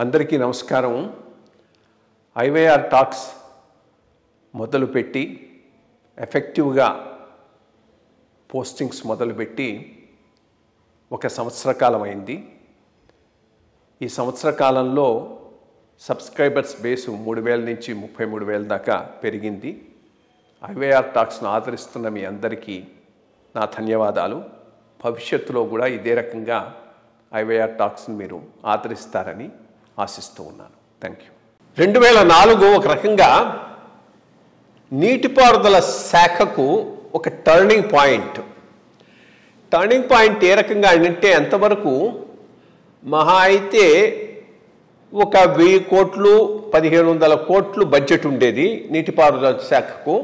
అందరికీ నమస్కారం. IYR talks మొదలుపెట్టి ఎఫెక్టివ్గా పోస్టింగ్స్ మొదలుపెట్టి ఒక సంవత్సర కాలం అయింది. ఈ సంవత్సర కాలంలో సబ్స్క్రైబర్స్ బేసు 3,000 నుంచి 33,000 దాకా పెరిగింది. ఐవైఆర్ టాక్స్ను ఆదరిస్తున్న మీ అందరికీ నా ధన్యవాదాలు. భవిష్యత్తులో కూడా ఇదే రకంగా ఐవైఆర్ టాక్స్ని మీరు ఆదరిస్తారని ఆశిస్తూ ఉన్నాను. Thank you. 2004 ఒక రకంగా నీటిపారుదల శాఖకు ఒక టర్నింగ్ పాయింట్. ఏ రకంగా అంటే అంతవరకు మహా అయితే ఒక 1000 కోట్లు 1,500 కోట్లు బడ్జెట్ ఉండేది నీటిపారుదల శాఖకు.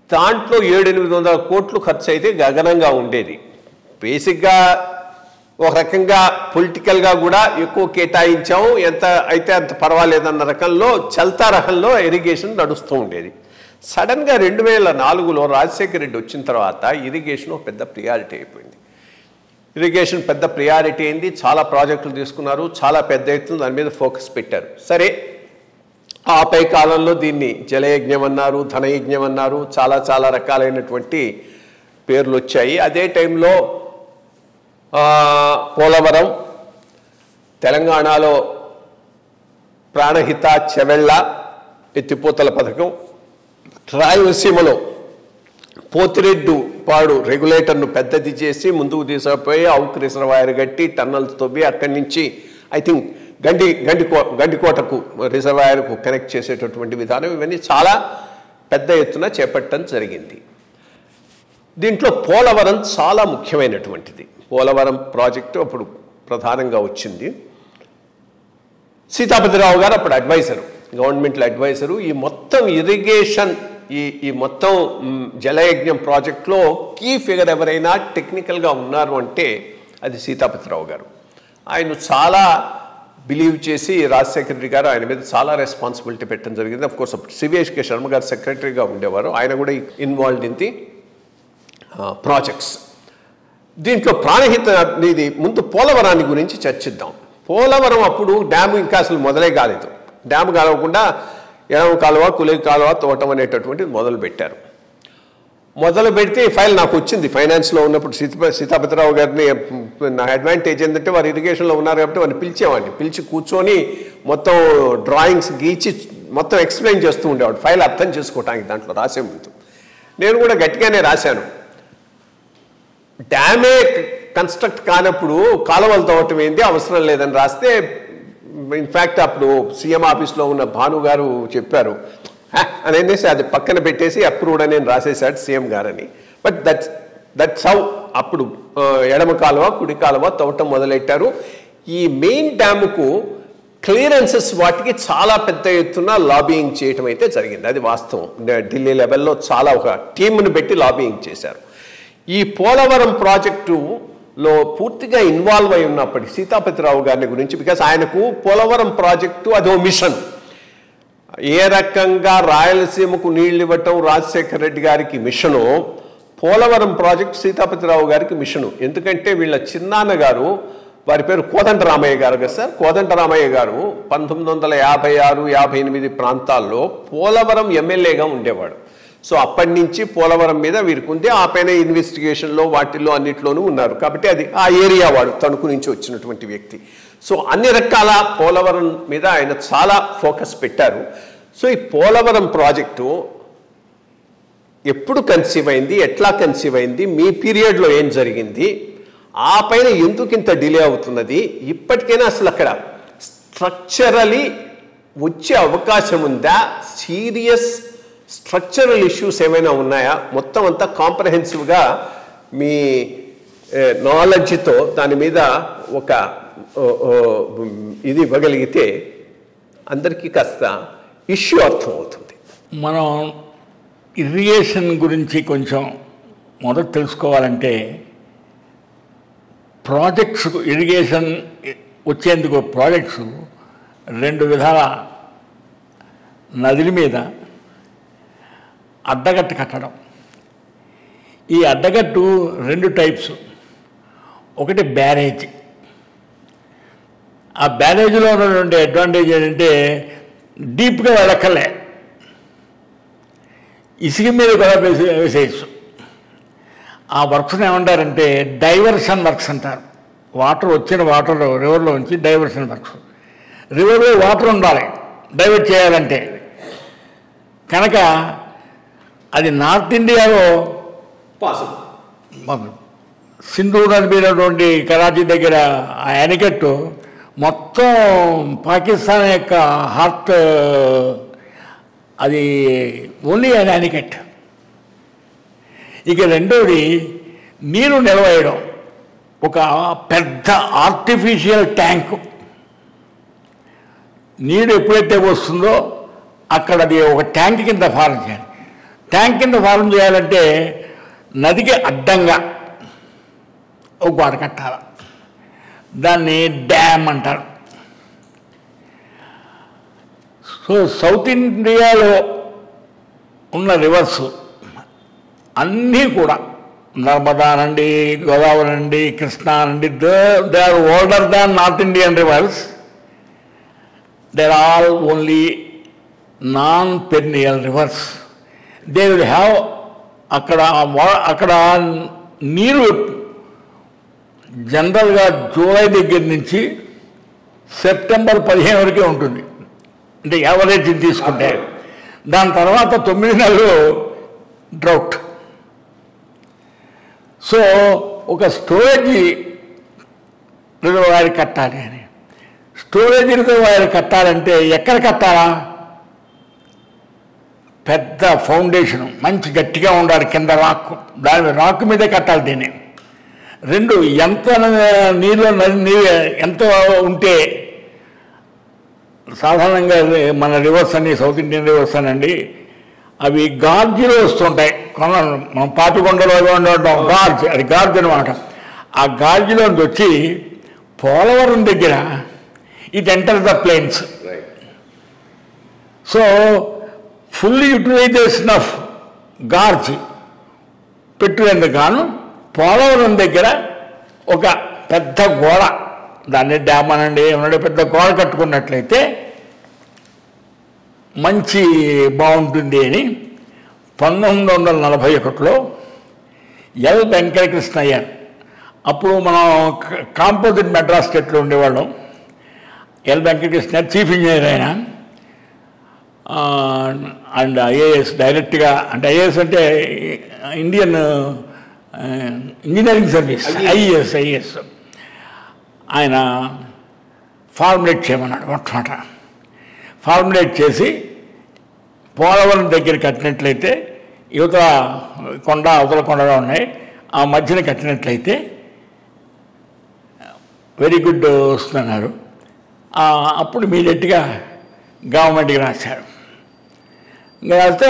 దాంట్లో 700-800 కోట్లు ఖర్చు అయితే గగనంగా ఉండేది. బేసిక్గా ఒక రకంగా పొలిటికల్గా కూడా ఎక్కువ కేటాయించాము, ఎంత అయితే అంత పర్వాలేదన్న రకంలో చల్తా రకంలో ఇరిగేషన్ నడుస్తూ ఉండేది. సడన్గా 2004లో రాజశేఖర రెడ్డి వచ్చిన తర్వాత ఇరిగేషన్ ఒక పెద్ద ప్రియారిటీ అయిపోయింది. ఇరిగేషన్ పెద్ద ప్రియారిటీ అయింది. చాలా ప్రాజెక్టులు తీసుకున్నారు, చాలా పెద్ద ఎత్తున దాని మీద ఫోకస్ పెట్టారు. సరే, ఆ పై కాలంలో దీన్ని జలయజ్ఞం అన్నారు, ధనయజ్ఞం అన్నారు, చాలా రకాలైనటువంటి పేర్లు వచ్చాయి. అదే టైంలో పోలవరం, తెలంగాణలో ప్రాణహిత, చెవెళ్ళ ఎత్తిపోతల పథకం, రాయలసీమలో పోతిరెడ్డు పాడు రెగ్యులేటర్ను పెద్దది చేసి ముందుకు తీసుకుపోయి అవుక్ రిజర్వాయర్ కట్టి టన్నల్స్ తవ్వి అక్కడి నుంచి ఐ థింక్ గండికోటకు రిజర్వాయర్కు కనెక్ట్ చేసేటటువంటి విధానం, ఇవన్నీ చాలా పెద్ద ఎత్తున చేపట్టడం జరిగింది. దీంట్లో పోలవరం చాలా ముఖ్యమైనటువంటిది. పోలవరం ప్రాజెక్టు అప్పుడు ప్రధానంగా వచ్చింది. సీతాపతిరావు గారు అప్పుడు అడ్వైజరు, గవర్నమెంట్లో అడ్వైజరు. ఈ మొత్తం ఇరిగేషన్, ఈ మొత్తం జలయజ్ఞం ప్రాజెక్టులో కీ ఫిగర్ ఎవరైనా టెక్నికల్గా ఉన్నారు అంటే అది సీతాపతిరావు గారు. ఆయన చాలా బిలీవ్ చేసి రాజశేఖర రెడ్డి గారు ఆయన మీద చాలా రెస్పాన్సిబిలిటీ పెట్టడం జరిగింది. అఫ్ కోర్స్ అప్పుడు సివిఎస్కే శర్మ గారు సెక్రటరీగా ఉండేవారు. ఆయన కూడా ఇన్వాల్వ్డ్ ఇన్ ది ప్రాజెక్ట్స్. దీంట్లో ప్రాణహిత అనేది ముందు పోలవరాన్ని గురించి చర్చిద్దాం. పోలవరం అప్పుడు డ్యాము ఇంకా అసలు మొదలే కాలేదు. డ్యాము కాలవకుండా ఎడమ కాలువ, కులి కాలువ తోటం అనేటటువంటిది మొదలు పెట్టారు. మొదలు పెడితే ఈ ఫైల్ నాకు వచ్చింది. ఫైనాన్స్లో ఉన్నప్పుడు సీతాపతిరావు గారిని, నా అడ్వాంటేజ్ ఏంటంటే వారు ఇరిగేషన్లో ఉన్నారు కాబట్టి వారిని పిలిచేవాడిని. పిలిచి కూర్చొని మొత్తం డ్రాయింగ్స్ గీచి మొత్తం ఎక్స్ప్లెయిన్ చేస్తూ ఉండేవాడు, ఫైల్ అర్థం చేసుకోవటానికి దాంట్లో రాసే ముందు. నేను కూడా గట్టిగానే రాశాను. డ్యామే కన్స్ట్రక్ట్ కానప్పుడు కాలువలు తవ్వటం ఏంది, అవసరం లేదని రాస్తే, ఇన్ఫ్యాక్ట్ అప్పుడు సీఎం ఆఫీస్లో ఉన్న భాను గారు చెప్పారు అని అనేసి అది పక్కన పెట్టేసి అప్రూవ్డ్ అని రాసేశాడు సీఎం గారని. బట్ దట్స్ హౌ అప్పుడు ఎడమ కాలువ, కుడి కాలువ తవ్వటం మొదలెట్టారు. ఈ మెయిన్ డ్యాముకు క్లియరెన్సెస్ వాటికి చాలా పెద్ద ఎత్తున లాబియింగ్ చేయటం అయితే జరిగింది. అది వాస్తవం. ఢిల్లీ లెవెల్లో చాలా ఒక టీంను పెట్టి లాబియింగ్ చేశారు. ఈ పోలవరం ప్రాజెక్టులో పూర్తిగా ఇన్వాల్వ్ అయి ఉన్నప్పటికీ సీతాపతిరావు గారిని గురించి, బికాస్ ఆయనకు పోలవరం ప్రాజెక్టు అదో మిషన్. ఏ రకంగా రాయలసీమకు నీళ్ళు ఇవ్వటం రాజశేఖర రెడ్డి గారికి మిషను, పోలవరం ప్రాజెక్టు సీతాపతిరావు గారికి మిషను. ఎందుకంటే వీళ్ళ చిన్నాన్న గారు, వారి పేరు కోదండరామయ్య గారు కదా సార్. కోదండరామయ్య గారు 1956-58 ప్రాంతాల్లో పోలవరం ఎమ్మెల్యేగా ఉండేవాడు. సో అప్పటి నుంచి పోలవరం మీద వీరికి ఉంది. ఆ పైన ఇన్వెస్టిగేషన్లో వాటిల్లో అన్నిట్లోనూ ఉన్నారు. కాబట్టి అది ఆ ఏరియా వాడు, తణుకు నుంచి వచ్చినటువంటి వ్యక్తి. సో అన్ని రకాల పోలవరం మీద ఆయన చాలా ఫోకస్ పెట్టారు. సో ఈ పోలవరం ప్రాజెక్టు ఎప్పుడు కన్సీవ్ అయింది, ఎట్లా కన్సీవ్ అయింది, మీ పీరియడ్లో ఏం జరిగింది, ఆ పైన ఎందుకు ఇంత డిలే అవుతున్నది, ఇప్పటికైనా అసలు అక్కడ స్ట్రక్చరలీ వచ్చే అవకాశం ఉందా, సీరియస్ స్ట్రక్చరల్ ఇష్యూస్ ఏమైనా ఉన్నాయా, మొత్తం అంతా కాంప్రహెన్సివ్గా మీ నాలెడ్జ్తో దాని మీద ఒక ఇది ఇవ్వగలిగితే అందరికీ కాస్త ఇష్యూ అర్థమవుతుంది. మనం ఇరిగేషన్ గురించి కొంచెం మొదట తెలుసుకోవాలంటే ప్రాజెక్ట్స్, ఇరిగేషన్ వచ్చేందుకు ప్రాజెక్ట్స్ 2 విధాల నదుల మీద అడ్డగట్టు కట్టడం. ఈ అడ్డగట్టు 2 టైప్స్. ఒకటి బ్యారేజ్, ఆ బ్యారేజ్లో ఉన్నటువంటి అడ్వాంటేజ్ ఏంటంటే డీప్గా వెళ్ళక్కర్లే, ఇసుక మీద కూడా వేసేయచ్చు. ఆ వర్క్స్ని ఏమంటారంటే డైవర్షన్ వర్క్స్ అంటారు. వచ్చిన వాటర్ రివర్లో ఉంచి డైవర్షన్ వర్క్స్. రివర్లో వాటర్ ఉండాలి డైవర్ట్ చేయాలంటే, కనుక అది నార్త్ ఇండియాలో సింధు నది మీదటువంటి కరాచీ దగ్గర ఆ యానికట్టు మొత్తం పాకిస్తాన్ యొక్క హార్ట్, అది ఓన్లీ an యానికట్. ఇక రెండోది నీరు నిలవేయడం, ఒక పెద్ద ఆర్టిఫిషియల్ ట్యాంకు. నీరు ఎప్పుడైతే వస్తుందో అక్కడ అది ఒక ట్యాంక్ కింద ఫార్మ్ చేయాలి. ట్యాంక్ కింద ఫార్మ్ చేయాలంటే నదికి అడ్డంగా ఒక గోడ కట్టాలి, దాన్ని డ్యామ్ అంటారు. సో సౌత్ ఇండియాలో ఉన్న రివర్స్ అన్నీ కూడా నర్మదా నండి, గోదావరి నండి, కృష్ణా నండి, they are older than north Indian rivers. They are all only non-perennial rivers. They will have అక్కడ నీరు జనరల్గా జూలై దగ్గర నుంచి సెప్టెంబర్ 15 వరకే ఉంటుంది, అంటే యావరేజ్ తీసుకుంటే. దాని తర్వాత 9 నెలలు డ్రౌట్. సో ఒక స్టోరేజ్ రిజర్వాయర్ కట్టాలి అని, స్టోరేజ్ రిజర్వాయర్ కట్టాలంటే ఎక్కడ కట్టాలా? పెద్ద ఫౌండేషను మంచి గట్టిగా ఉండాలి, కింద రాక్ మీదే కట్టాలి దీన్ని. రెండు, ఎంత నీళ్ళు ఎంత ఉంటే, సాధారణంగా మన రివర్స్ అన్ని సౌత్ ఇండియన్ రివర్స్ అనండి, అవి గార్జిలో వస్తుంటాయి. మనం పాపికొండలో ఉంటాం గార్జ్, అది గార్జ్ అనమాట. ఆ గార్జిలో వచ్చి పోలవరం దగ్గర it enter the plains. So full utilisation of gorge పెట్టేందుకు గాను పోలవరం దగ్గర ఒక పెద్ద గోడ, దాన్ని డ్యామ్ అనండి ఏమన్నా, పెద్ద గోడ కట్టుకున్నట్లయితే మంచి బాగుంటుంది అని 1941లో ఎల్ వెంకటకృష్ణయ్య, అప్పుడు మనం కాంపోజిట్ మెడ్రాస్ స్టేట్లో ఉండేవాళ్ళం. ఎల్ వెంకటకృష్ణ చీఫ్ ఇంజనీర్ అయినా అండ్ ఐఏఎస్ డైరెక్ట్గా, అంటే ఐఏఎస్ అంటే ఇండియన్ ఇంజనీరింగ్ సర్వీస్, ఐఏఎస్. ఆయన ఫార్ములేట్ చేయమన్నాడు. మొట్టమొదట ఫార్ములేట్ చేసి పోలవరం దగ్గర కట్టినట్లయితే, యువతల కొండ అవతల కొండగా ఉన్నాయి, ఆ మధ్యన కట్టినట్లయితే వెరీ గుడ్ వస్తున్నారు. అప్పుడు ఇమీడియట్గా గవర్నమెంట్కి రాశారు. ఇంకా రాస్తే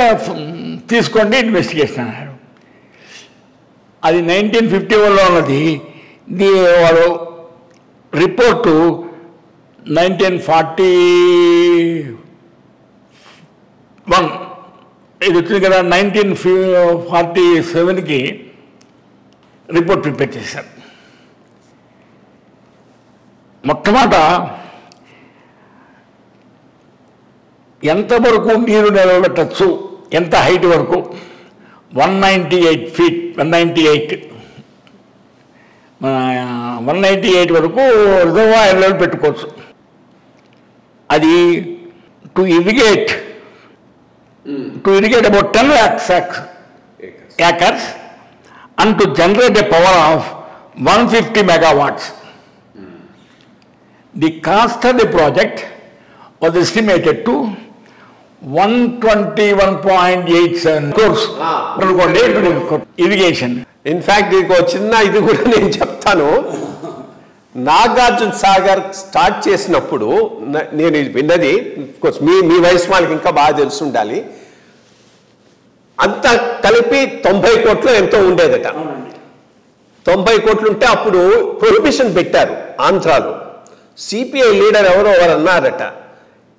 తీసుకోండి ఇన్వెస్టిగేషన్ అన్నారు. అది 1951లో ఉన్నది. వాడు రిపోర్టు 1941 ఇది వచ్చింది కదా, 1947కి రిపోర్ట్ ప్రిపేర్ చేశారు. మొట్టమొదట ఎంతవరకు నీరు నిలబెట్టచ్చు, ఎంత హైట్ వరకు, 198 feet, 198 వరకు రిజర్వాయర్లో పెట్టుకోవచ్చు. అది to irrigate about 10 lakhs acres and to generate a power of 150 megawatts. The cost of the project was estimated to 121.87 crores. Irrigation. In fact ఇంకో చిన్న ఇది కూడా నేను చెప్తాను. నాగార్జున సాగర్ స్టార్ట్ చేసినప్పుడు నేను విన్నది, మీ వయసు వాళ్ళకి ఇంకా బాగా తెలిసి ఉండాలి, అంతా కలిపి 90 కోట్లు ఎంతో ఉండేదట. 90 కోట్లు ఉంటే అప్పుడు ప్రొహిబిషన్ పెట్టారు ఆంధ్రాలో. సిపిఐ లీడర్ ఎవరు అన్నారట,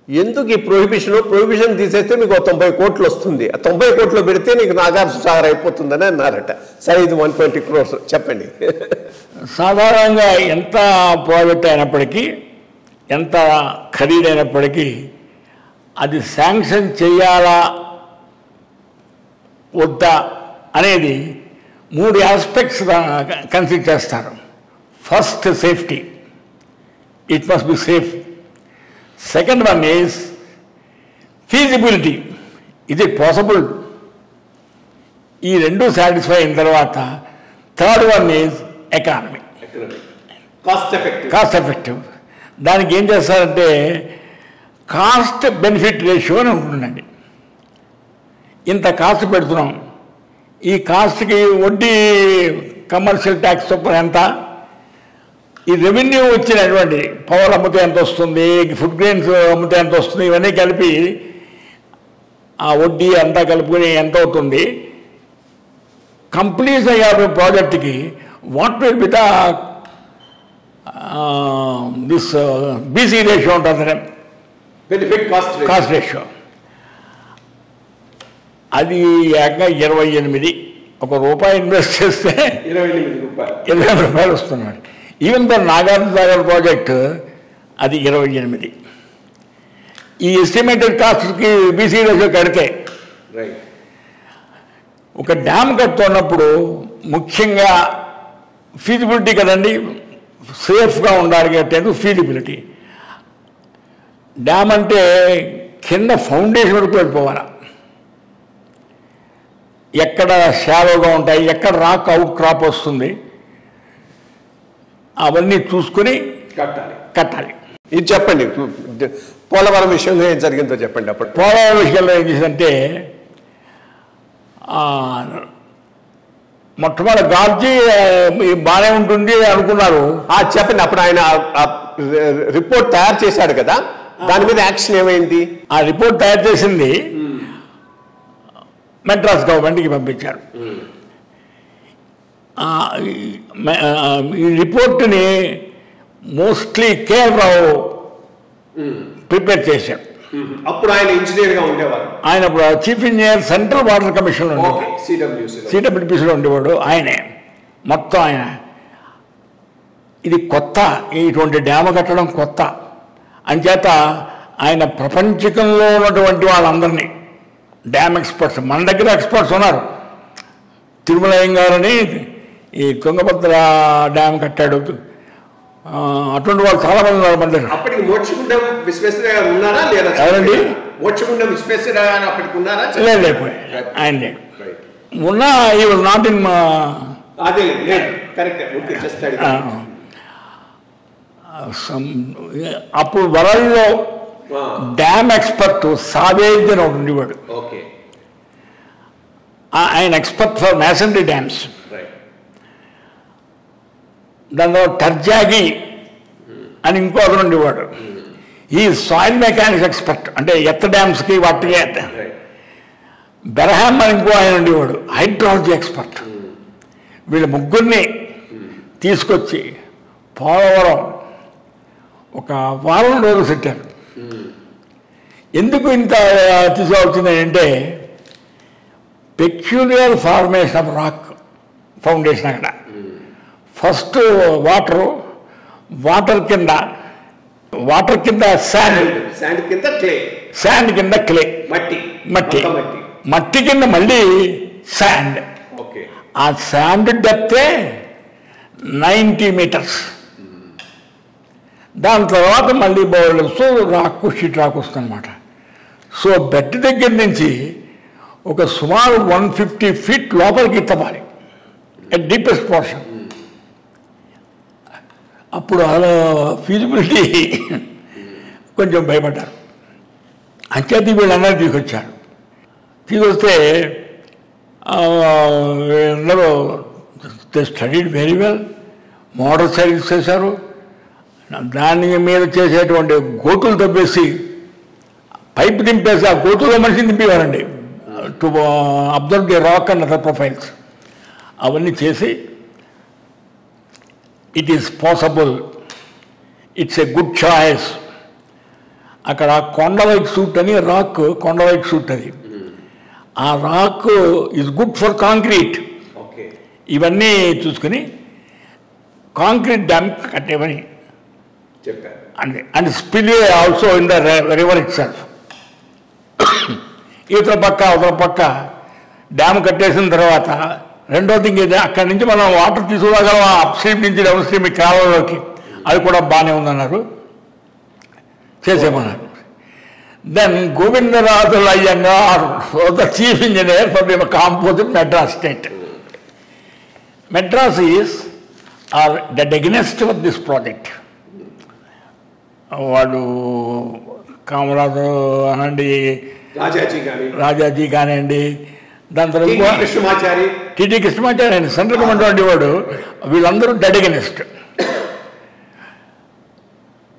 ఎందుకు ఈ ప్రొహిబిషన్ తీసేస్తే మీకు 90 కోట్లు వస్తుంది, ఆ 90 కోట్లు పెడితే నీకు నాగార్జున సాగర్ అయిపోతుందని అన్నారట. సరే, ఇది 120 crores చెప్పండి. సాధారణంగా ఎంత ప్రాజెక్ట్ అయినప్పటికీ ఎంత ఖరీదైనప్పటికీ అది శాంక్షన్ చేయాలా వద్దా అనేది 3 ఆస్పెక్ట్స్ కన్సిడర్ చేస్తారు. First safety, it must be safe. Second one is feasibility, is it possible. ఈ 2 సాటిస్ఫై అయిన తర్వాత third one is economy, cost effective. దానికి ఏం చేస్తారంటే కాస్ట్ బెనిఫిట్ రేషియో అని ఉంటుందండి. ఇంత కాస్ట్ పెడుతున్నాం, ఈ కాస్ట్కి వడ్డీ కమర్షియల్ ట్యాక్స్ చొప్పున ఎంత, ఈ రెవెన్యూ వచ్చినటువంటి పవర్ అమ్మితే ఎంత వస్తుంది, ఫుడ్ గ్రెయిన్స్ అమ్మితే ఎంత వస్తుంది, ఇవన్నీ కలిపి ఆ వడ్డీ అంతా కలుపుకొని ఎంత అవుతుంది, కంప్లీట్ అయ్యే ప్రాజెక్ట్కి what will be the this BC ratio ఉంటుంది, బెనిఫిట్ కాస్ట్ రేషియో. అది ఏకంగా 28. ₹1 ఇన్వెస్ట్ చేస్తే 28 రూపాయలు వస్తున్నాడు. ఈవెన్ ద నాగార్జున ప్రాజెక్ట్ అది 28. ఈ ఎస్టిమేటెడ్ కాస్ట్కి బీసీ రేషియో కడితే ఒక డ్యామ్ కడుతున్నప్పుడు ముఖ్యంగా ఫీజిబిలిటీ కదండి, సేఫ్గా ఉండాలి అంటే ఫీజిబిలిటీ. డ్యామ్ అంటే కింద ఫౌండేషన్ వరకు వెళ్ళిపోవాలి, ఎక్కడ షాలోగా ఉంటాయి, ఎక్కడ రాక్ అవుట్ క్రాప్ వస్తుంది, అవన్నీ చూసుకుని కట్టాలి. ఇది చెప్పండి, పోలవరం విషయంలో ఏం జరిగిందో చెప్పండి. అప్పుడు పోలవరం విషయంలో ఏం చేసిందంటే మొట్టమొదటి గార్జీ బాగానే ఉంటుంది అనుకున్నారు. చెప్పండి, అప్పుడు ఆయన రిపోర్ట్ తయారు చేశాడు కదా, దాని మీద యాక్షన్ ఏమైంది? ఆ రిపోర్ట్ తయారు చేసింది మెడ్రాస్ గవర్నమెంట్కి పంపించారు. ఈ రిపోర్ట్ని మోస్ట్లీ కేఎల్ రావు ప్రిపేర్ చేశాడు. అప్పుడు ఆయన ఇంజనీర్గా ఉండేవారు. ఆయన ఇప్పుడు చీఫ్ ఇంజనీర్ సెంట్రల్ వాటర్ కమిషన్లో ఉండేవాడు, సిడబ్ల్యూపీసీలో ఉండేవాడు. ఆయనే మొత్తం ఆయన. ఇది కొత్త, ఇటువంటి డ్యామ్ కట్టడం కొత్త అంచేత ఆయన ప్రపంచకంలో ఉన్నటువంటి వాళ్ళందరినీ డ్యామ్ ఎక్స్పర్ట్స్, మన దగ్గర ఎక్స్పర్ట్స్ ఉన్నారు. తిరుమలయ్య గారని ఈ తుంగభద్ర డ్యామ్ కట్టాడు, అటువంటి వాళ్ళు చాలా మంది ఉన్నారు మన దగ్గర. అప్పటికి మోక్షగుండం విశ్వేశ్వరయ్య గారు ఉన్నారా లేదా? ఎవరండి? మోక్షగుండం విశ్వేశ్వరయ్య గారు అప్పటికి ఉన్నారా? లేకపోయి ఆయన లేడు. ఉన్నా ఈ వాజ్ నాట్ ఇన్ అప్పుడు వరల్డ్లో డ్యామ్ ఎక్స్పర్ట్ సావేజ్ అని ఒకటి ఉండేవాడు. ఆయన ఎక్స్పర్ట్ ఫర్ మ్యాసనరీ డ్యామ్స్. దానిలో టర్జాగి అని ఇంకో అతను ఉండేవాడు. ఈ సాయిల్ మెకానిక్స్ ఎక్స్పర్ట్, అంటే ఎత్త డ్యామ్స్కి వాటికి. బెరహామ్ అని ఇంకో ఆయన ఉండేవాడు, హైడ్రాలజీ ఎక్స్పర్ట్. వీళ్ళ ముగ్గురిని తీసుకొచ్చి పోలవరం ఒక వారం రోజులు పెట్టారు. ఎందుకు ఇంత తీసుకోవాల్సింది అంటే peculiar formation of rock foundation. అక్కడ ఫస్ట్ వాటర్ కింద శాండ్ కింద క్లే, మట్టి కింద మళ్ళీ శాండ్. ఆ శాండ్ డెప్తే 90 మీటర్స్. దాని తర్వాత మళ్ళీ బౌలర్స్ రాక్, షీట్ రాక్ వస్తుంది అనమాట. సో బెడ్ దగ్గర నుంచి ఒక సుమారు 150 ఫీట్ లోపలికి తవ్వాలి, ఎట్ డీపెస్ట్ పోర్షన్. అప్పుడు అలా ఫీజిబిలిటీ కొంచెం భయపడ్డారు. అంచేది వీళ్ళందరూ తీసుకొచ్చారు. తీసుకొస్తే అందరూ studied very well, motor cycles చేశారు. దాని మీద చేసేటువంటి గోతులు తప్పేసి పైపు దింపేసి ఆ గోతుల్లో మనిషిని దింపేవారండి, to observe the rock and other profiles. అవన్నీ చేసి it is possible, it's a good choice. అక్కడ కొండలైట్ షూట్ అని రాక్, కొండలైట్ షూట్ అది. ఆ rock is good for concrete. ఇవన్నీ చూసుకుని కాంక్రీట్ డ్యామ్ కట్టేవని చెప్పారు. And spillway also in the river itself. ఇవతల పక్క అవతల పక్క డ్యామ్ కట్టేసిన తర్వాత రెండోది ఇంకేదే అక్కడి నుంచి మనం వాటర్ తీసుకురాగలం అప్ స్ట్రీమ్ నుంచి డౌన్ స్ట్రీమ్ కాలంలోకి. అది కూడా బాగానే ఉందన్నారు, చేసేమన్నారు. దెన్ గోవిందరాజుల Ayyangar the chief engineer for the composite Madras state. Madras is are dead against for this project. వాడు కామరాజు అనండి, రాజాజీ కానివ్వండి, దాని తర్వాత టిటి కృష్ణమాచారి అండి, సెంట్రల్ గవర్నమెంట్ వాడు, వీళ్ళందరూ డెడ్ అగెన్స్ట్.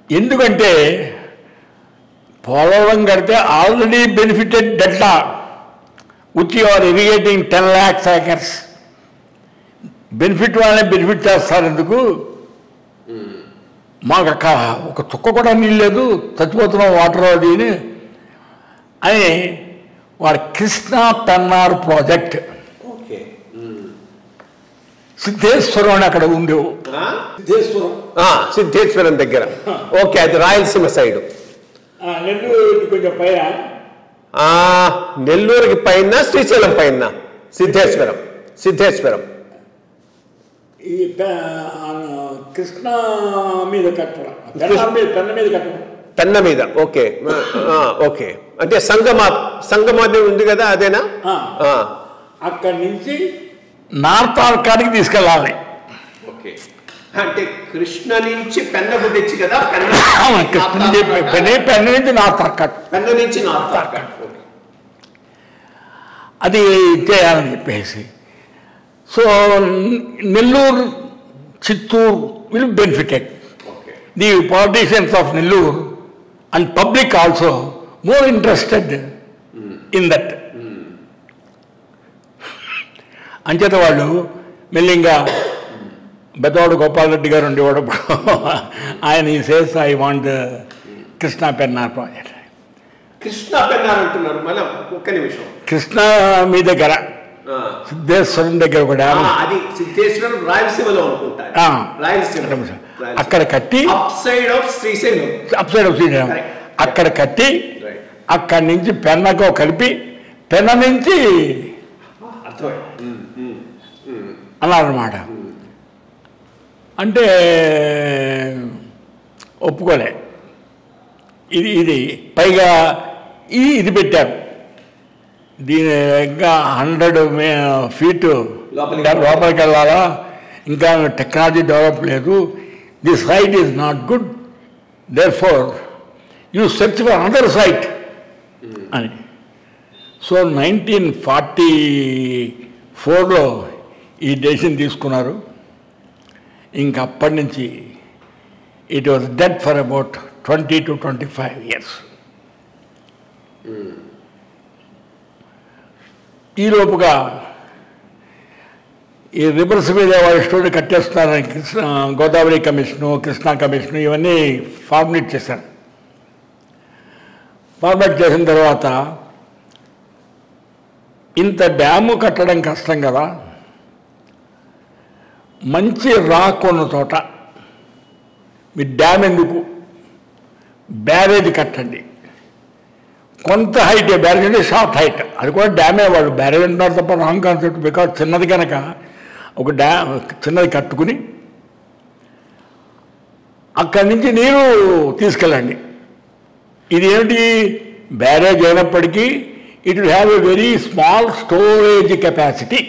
ఎందుకంటే పోలవరం కడితే already benefited delta which you are irrigating 10 lakhs acres. Benefit వాళ్ళనే బెనిఫిట్ చేస్తారు ఎందుకు? మాకు అక్కడ ఒక చుక్క కూడా నీళ్ళు లేదు, చచ్చిపోతున్నాం వాటర్ అది అని వాడు కృష్ణా పెన్నార్ ప్రాజెక్ట్ సిద్ధేశ్వరం అని అక్కడ ఉండేవు. సిద్ధేశ్వరం దగ్గర. ఓకే, అది రాయలసీమ సైడ్. నెల్లూరుకి కొంచెం పైన, నెల్లూరుకి పైన, శ్రీశైలం పైన సిద్ధేశ్వరం. సిద్ధేశ్వరం ఈ కృష్ణా మీద కట్టడం, పెన్న మీద కట్టడం, పెన్న మీద. ఓకే ఓకే, అంటే సంగమాది ఉంది కదా, అదేనా? అక్కడి నుంచి నార్త్ ఆర్కాడికి తీసుకెళ్ళాలి. ఓకే, అంటే కృష్ణ నుంచి పెన్నకు తెచ్చి కదా, పెన్న నుంచి నార్త్ ఆర్కాడ్, పెన్న నుంచి నార్త్ ఆర్కాడ్ అది చేయాలని చెప్పేసి. So Nellore, Chittoor will benefited. The politicians of Nellore and public also more interested in that. అంచేత వాళ్ళు మెల్లింగా బెదవాడు గోపాలరెడ్డి గారు ఉండేవాడు, ఆయన ఈ says I want Krishna Pennar project. Krishna Pennar అంటున్నారు. మళ్ళీ ఒక్క నిమిషం, కృష్ణా మీ దగ్గర సిద్ధేశ్వరం దగ్గర ఒక డ్యామ్, అది సిద్ధేశ్వరం రాయలసీమలో అనుకుంటా. రాయలసీమ అక్కడ కట్టి అప్ సైడ్ ఆఫ్ శ్రీశైలం, అక్కడ కట్టి అక్కడి నుంచి పెన్నకు కలిపి పెన్న నుంచి అన్నారన్నమాట. అంటే ఒప్పుకోలే. ఇది పైగా ఇది పెట్టారు, దీని ఇంకా 100 feet లోపలికి వెళ్ళాలా, ఇంకా టెక్నాలజీ డెవలప్ లేదు, the site is not good, there for you search for another site అని. సో 1944లో ఈ డెసిషన్ తీసుకున్నారు. ఇంక అప్పటి నుంచి it was dead for about 20 to 25 years. ఈలోపుగా ఈ రివర్స్ మీద వాళ్ళ స్టోరీ కట్టేస్తున్నారని గోదావరి కమిషను, కృష్ణా కమిషను ఇవన్నీ ఫార్ములేట్ చేశారు. ఫార్ములేట్ చేసిన తర్వాత ఇంత డ్యాము కట్టడం కష్టం కదా, మంచి రాక్ ఉన్న చోట మీ డ్యామ్ ఎందుకు, బ్యారేజ్ కట్టండి. కొంత హైట్, బ్యారేజ్ అంటే షార్ట్ హైట్, అది కూడా డ్యామే. వాళ్ళు బ్యారేజ్ అంటున్నారు తప్ప రాంగ్ కాన్సెప్ట్. బికాజ్ చిన్నది కనుక ఒక డ్యామ్ చిన్నది కట్టుకుని అక్కడి నుంచి నీరు తీసుకెళ్ళండి. ఇది ఏమిటి, బ్యారేజ్ అయినప్పటికీ it will have a very small storage capacity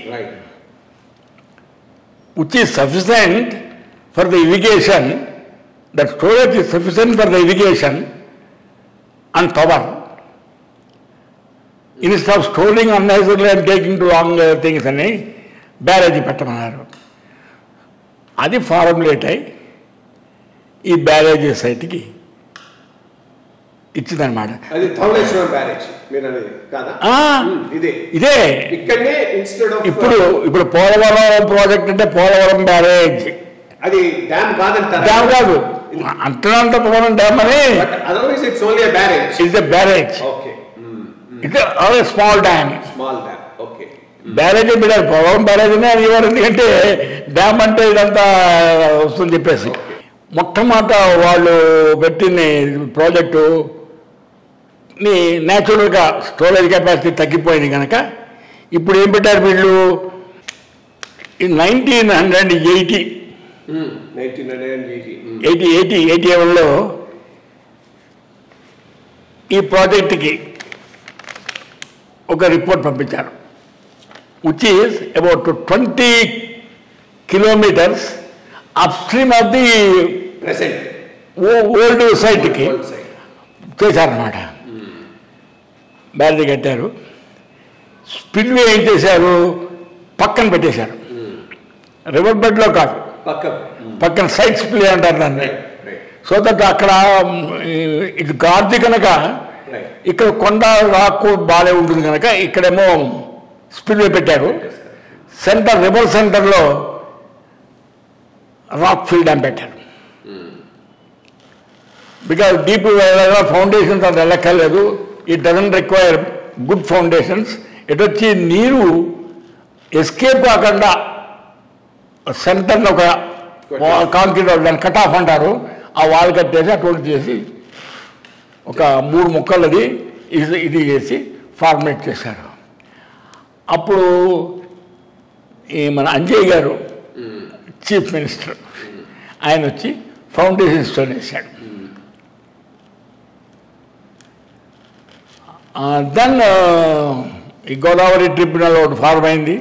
which is sufficient for the irrigation. That storage is sufficient for the irrigation and power. Instead of storing unnecessary and taking to long things అని బ్యారేజీ పెట్టమన్నారు. అది formulate అయి ఈ బ్యారేజీ సైట్కి ఇచ్చిందనమాట. ఇదే ఇప్పుడు Polavaram project అంటే Polavaram barrage, అది డ్యామ్ కాదు, అంతనంత పోలవరం డ్యామ్ అని it's a barrage. It's small dam. Barrage పెట్టారు, పోలవరం బ్యారేజ్ అని అనేవారు, ఎందుకంటే డ్యామ్ అంటే ఇదంతా వస్తుందని చెప్పేసి. మొట్టమొదట వాళ్ళు పెట్టిన ప్రాజెక్టు న్యాచురల్గా స్టోరేజ్ కెపాసిటీ తగ్గిపోయింది కనుక ఇప్పుడు ఏం పెట్టారు వీళ్ళు 1987లో ఈ ప్రాజెక్టుకి ఒక రిపోర్ట్ పంపించారు which is about 20 kilometers upstream of the old సైట్కి చేశారన్నమాట. బ్యాటరీ కట్టారు. స్పిల్వే ఏం చేశారు, పక్కన పెట్టేశారు. రివర్ బెడ్లో కాదు, పక్కన సైడ్ స్పిల్వే అంటారు దాన్ని. సో దట్ అక్కడ ఇది గార్ది కనుక ఇక్కడ కొండ రాకు బాగా ఉంటుంది కనుక ఇక్కడేమో స్పిల్వే పెట్టారు. సెంటర్ రివర్ సెంటర్లో రాక్ ఫిల్ డ్యామ్ పెట్టారు. బికాజ్ డీప్ ఫౌండేషన్స్ అది వెళ్ళక్కర్లేదు. It doesn't require good foundations. ఇటు వచ్చి నీరు ఎస్కేప్ కాకుండా సెంటర్లో ఒక కాంక్రీట్ దాన్ని కట్ ఆఫ్ అంటారు, ఆ వాల్ కట్టేసి అటువంటి చేసి ఒక 3 ముక్కలది ఇది చేసి ఫార్మేట్ చేశారు. అప్పుడు ఈ మన అంజయ్ గారు చీఫ్ మినిస్టర్, ఆయన వచ్చి ఫౌండేషన్ స్టోన్ వేశాడు. దెన్ ఈ గోదావరి ట్రిబ్యునల్ ఒకటి ఫార్మ్ అయింది.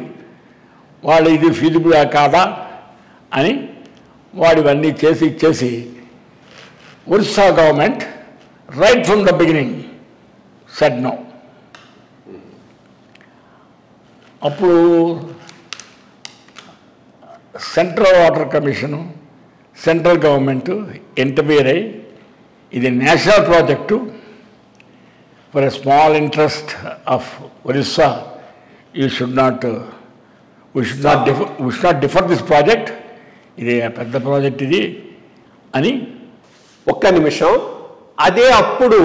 వాళ్ళు ఇది ఫీజిబుల్ కాదా అని వాడివన్నీ చేసి ఇచ్చేసి Orissa government right from the beginning said no. అప్పుడు central water commission, central government interfere అయ్యి ఇది national project, for a small interest of Orissa, we should not defer this project. ఇది పెద్ద ప్రాజెక్ట్ ఇది అని. ఒక్క నిమిషం, అదే అప్పుడు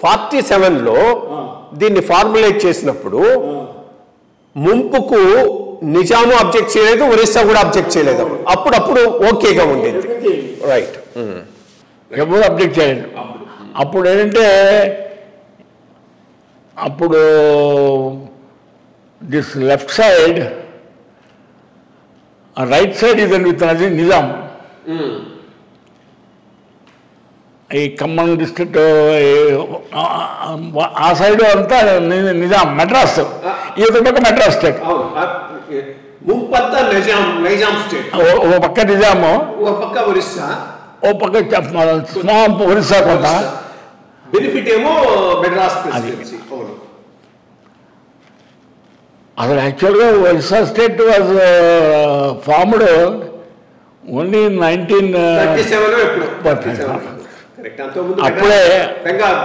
47లో దీన్ని ఫార్ములేట్ చేసినప్పుడు ముంపుకు నిజాము అబ్జెక్ట్ చేయలేదు, ఒరిస్సా కూడా అబ్జెక్ట్ చేయలేదు. అప్పుడప్పుడు ఓకేగా ఉండేది. రైట్, ఎవరు అబ్జెక్ట్ చేయలేదు. అప్పుడు ఏంటంటే అప్పుడు this left side, right side ఇది విత్ నిజాం. ఈ ఖమ్మం డిస్ట్రిక్ట్ ఆ సైడ్ అంతా నిజాం, మెడ్రాస్. ఈ పక్క మెడ్రాస్ స్టేట్. ఓ పక్క నిజాము, ఓ పక్క ఒరిస్సా కొంత. బెనిఫిట్ ఏమో మెడ్రాస్ ప్రెసిడెన్సీ. అసలు యాక్చువల్గా Orissa state was formed only 1937. అప్పుడే బెంగాల్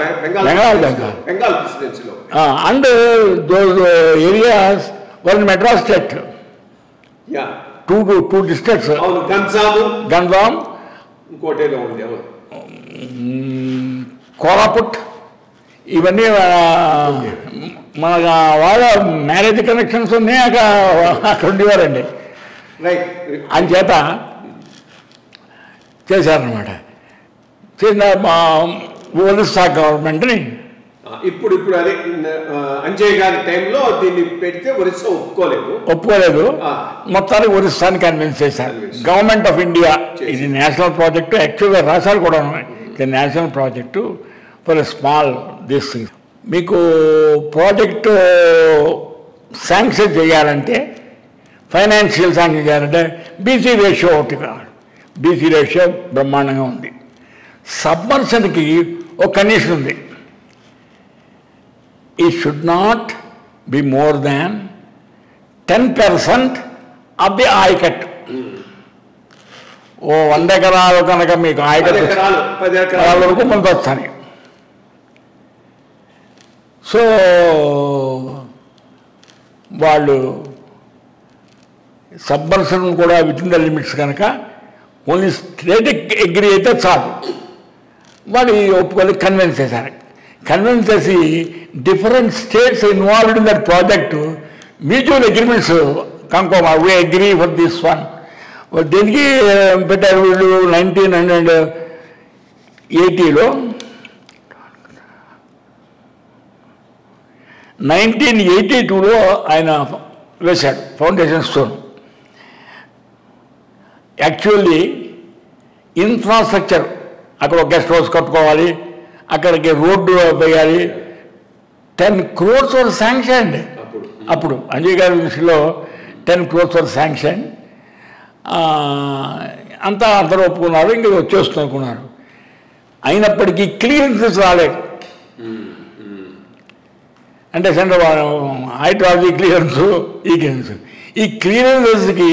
ప్రెసిడెన్సీలో. And those areas were Madras state. Two districts, Ganjam, ఇంకోటేలో ఉంది కోరాపుట్. ఇవన్నీ మన వాళ్ళ మ్యారేజ్ కనెక్షన్స్ ఉన్నాయి అక్కడ ఉండేవారండి. అని చేత చేశారనమాట. చేసిన ఒరిస్సా గవర్నమెంట్ని ఇప్పుడు అదే అంజయ్ గారి టైంలో దీన్ని పెడితే ఒరిస్సా ఒప్పుకోలేదు. మొత్తానికి ఒరిస్సాని కన్విన్స్ చేశారు. గవర్నమెంట్ ఆఫ్ ఇండియా ఇది నేషనల్ ప్రాజెక్టు, యాక్చువల్గా రాశారు కూడా, ఇది national project for a small this thing. మీకు ప్రాజెక్టు శాంక్షన్ చేయాలంటే, ఫైనాన్షియల్ శాంక్షన్ చేయాలంటే బీసీ రేషియో ఒకటి కావాలి. బీసీ రేషియో బ్రహ్మాండంగా ఉంది. సబ్మర్షన్కి ఒక కండిషన్ ఉంది, it should not be more than 10% of the ayacut. ఓ 100 ఎకరాలు కనుక మీకు ఆయకట్ 10 ఎకరాల వరకు మనకు వస్తాయి. సో వాళ్ళు సబ్మర్షన్ కూడా విత్ ఇన్ ద లిమిట్స్ కనుక ఓన్లీ స్టేట్ అగ్రీ అయితే చాలు. వాడు ఒప్పుకొని కన్విన్స్ చేశారు. కన్విన్స్ చేసి different states involved in that project mutual agreements కనుకోమా, we agree for this one, దేనికి పెట్టారు వీళ్ళు 1980లో 1982లో ఆయన వేశాడు ఫౌండేషన్ స్టోన్. యాక్చువల్లీ ఇన్ఫ్రాస్ట్రక్చర్ అక్కడ ఒక గెస్ట్ హౌస్ కట్టుకోవాలి, అక్కడికి రోడ్డు వేయాలి. 10 crores వర్ శాంక్షన్ అప్పుడు అంజయ్ గారి దృష్టిలో 10 crores వర్ శాంక్షన్. అందరూ ఒప్పుకున్నారు, ఇంకా వచ్చేస్తుంది అనుకున్నారు. అయినప్పటికీ క్లియరెన్సెస్ రాలేదు. అంటే సెంటర్ హైడ్రాలజీ క్లియరెన్స్, ఈ క్లియరెన్సెస్కి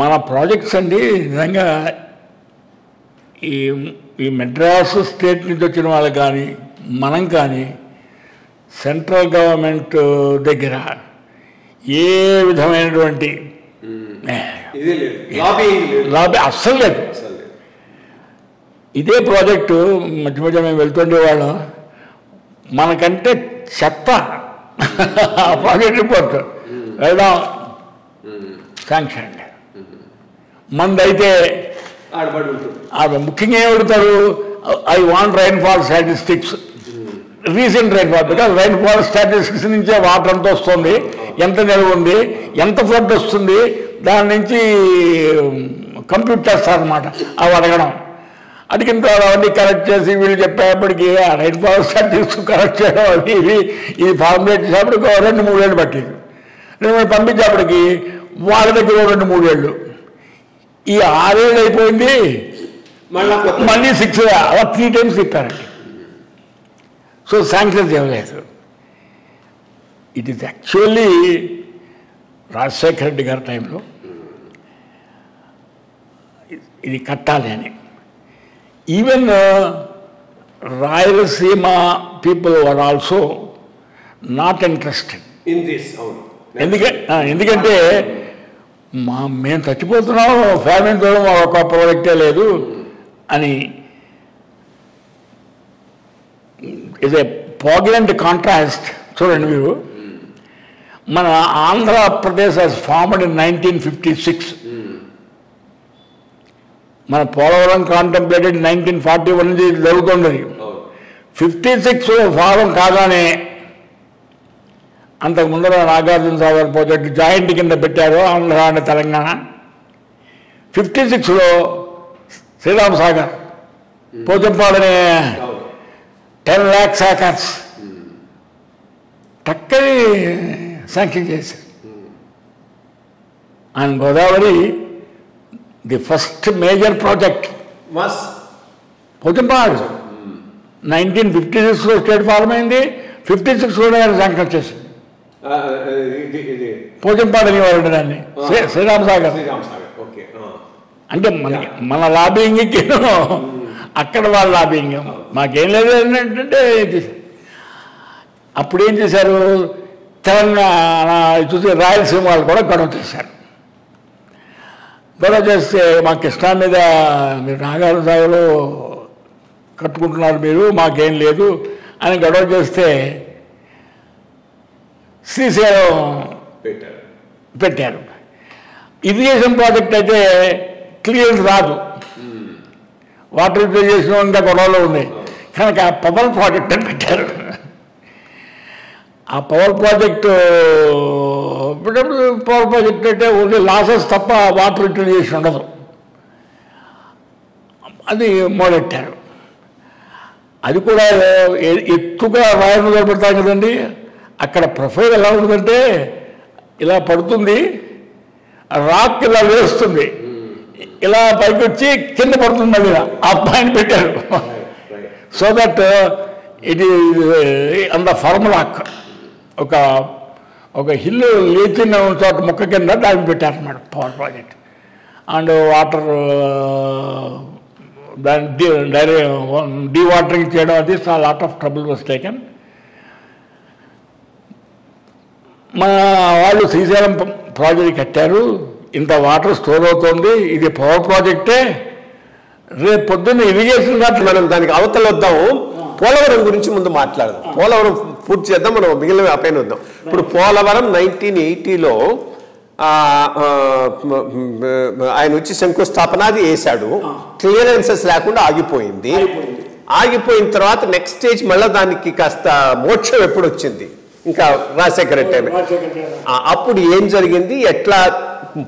మన ప్రాజెక్ట్స్ అండి నిజంగా ఈ మెడ్రాస్ స్టేట్ నుంచి వచ్చిన వాళ్ళు కానీ మనం కానీ సెంట్రల్ గవర్నమెంట్ దగ్గర ఏ విధమైనటువంటి లాబీ అస్సలు లేదు. ఇదే ప్రాజెక్టు మధ్య మధ్య మేము వెళ్తుండేవాళ్ళం, మనకంటే చెత్త ప్రాజెక్ట్ రిపోర్ట్ వెళ్దాం శాంక్షన్. మందైతే ముఖ్యంగా ఏమడుగుతారు, I want rainfall statistics, recent rainfall, because rainfall statistics నుంచే వాటర్ ఎంత వస్తుంది, ఎంత నిల్వ ఉంది, ఎంత ఫ్లడ్ వస్తుంది, దాని నుంచి కంప్యూట్ చేస్తారనమాట. అవి అడగడం, అడిగిన తర్వాత అవన్నీ కరెక్ట్ చేసి వీళ్ళు చెప్పేప్పటికీ ఆ రైన్ఫాల్ స్టాటిస్టిక్స్ కరెక్ట్ చేయడం అది ఇది ఫార్ములేట్ చేసేప్పటికి 2-3 ఏళ్ళు పట్టింది. పంపించేప్పటికి వాళ్ళ దగ్గర 2-3 ఏళ్ళు, ఈ 6 ఏళ్ళు అయిపోయింది, మళ్ళీ 6 అలా 3 times తిప్పారండి. సో శాంక్షన్స్ ఇవ్వలేదు. It is actually Rajasekhara Reddy గారి టైంలో ఇది కట్టాలి అని. Even Rayalaseema people were also not interested in this. ఎందుకంటే మేము చచ్చిపోతున్నాం, ఫ్యామిలీతో ఒక ప్రాజెక్టే లేదు అని. Is a flagrant contrast. చూడండి మీరు, మన ఆంధ్రప్రదేశ్ హాజ్ ఫార్మ్డ్ ఇన్ 1956. మన పోలవరం కాంటెంప్లేటెడ్ 1941 నుంచి జరుగుతున్నది. 56 ఫారం కాగానే అంతకు ముందర నాగార్జున సాగర్ ప్రాజెక్ట్ జాయింట్ కింద పెట్టారు ఆంధ్ర అండ్ తెలంగాణ. 56లో శ్రీరామ్ సాగర్ పోచంపాడనే 10 lakhs acres టక్కని శాంక్షన్ చేశారు. And Godavari the first major project was Pochampad. 1956లో స్టేట్ ఫార్మ్ అయింది, 56లోనే శాంక్షన్ చేసింది. పోచంపాడు అనేవారు దాన్ని, శ్రీరామ్ సాగర్. అంటే మన లాబింగ్కి అక్కడ వాళ్ళ లాబింగ్ మాకేం లేదు ఏంటంటే. అప్పుడు ఏం చేశారు, తెలంగాణ చూసి రాయలసీమ వాళ్ళు కూడా గొడవ చేశారు. గొడవ చేస్తే మా కృష్ణా మీద మీరు నాగార్జున సాగర్లో కట్టుకుంటున్నారు, మీరు మాకేం లేదు అని గొడవ చేస్తే శ్రీశైలం పెట్టారు. ఇరిగేషన్ ప్రాజెక్ట్ అయితే క్లియరెన్స్ రాదు, వాటర్ యూటిలైజేషన్ ఇంకా గొడవలో ఉంది కనుక పవర్ ప్రాజెక్ట్ అని పెట్టారు. ఆ పవర్ ప్రాజెక్టు అంటే ఓన్లీ లాసెస్ తప్ప వాటర్ యూటిలైజేషన్ ఉండదు. అది మొదలెట్టారు. అది కూడా ఎత్తుగా రాయలు నిలబెడతాం కదండి, అక్కడ ప్రొఫైల్ ఎలా ఉంటుందంటే ఇలా పడుతుంది, రాక్ ఇలా వేస్తుంది, ఇలా పైకి వచ్చి కింద పడుతుంది, మళ్ళీ ఆ పాయింట్ పెట్టారు. సో దట్ ఇట్ ఈజ్ అంత ఫార్ములాక్ ఒక హిల్ లేచిన చోట మొక్క కింద దాన్ని పెట్టారన్నమాట పవర్ ప్రాజెక్ట్. అండ్ వాటర్ దాన్ని డీవాటరింగ్ చేయడం, అది lot of trouble was taken. మన వాళ్ళు శ్రీశైలం ప్రాజెక్ట్ కట్టారు, ఇంత వాటర్ స్టోర్ అవుతుంది, ఇది పవర్ ప్రాజెక్టే. రేపు పొద్దున్న ఇరిగేషన్ మనం దానికి అవతల వద్దాము. పోలవరం గురించి ముందు మాట్లాడదాం. పోలవరం పూర్తి చేద్దాం, మనం మిగిలిన పైన వద్దాం. ఇప్పుడు పోలవరం 1980లో ఆయన వచ్చి శంకుస్థాపన అది వేశాడు, క్లియరెన్సెస్ లేకుండా ఆగిపోయింది. ఆగిపోయిన తర్వాత నెక్స్ట్ స్టేజ్ మళ్ళీ దానికి కాస్త మోక్షం ఎప్పుడు వచ్చింది, ఇంకా రాజశేఖర రెడ్డి అప్పుడు ఏం జరిగింది, ఎట్లా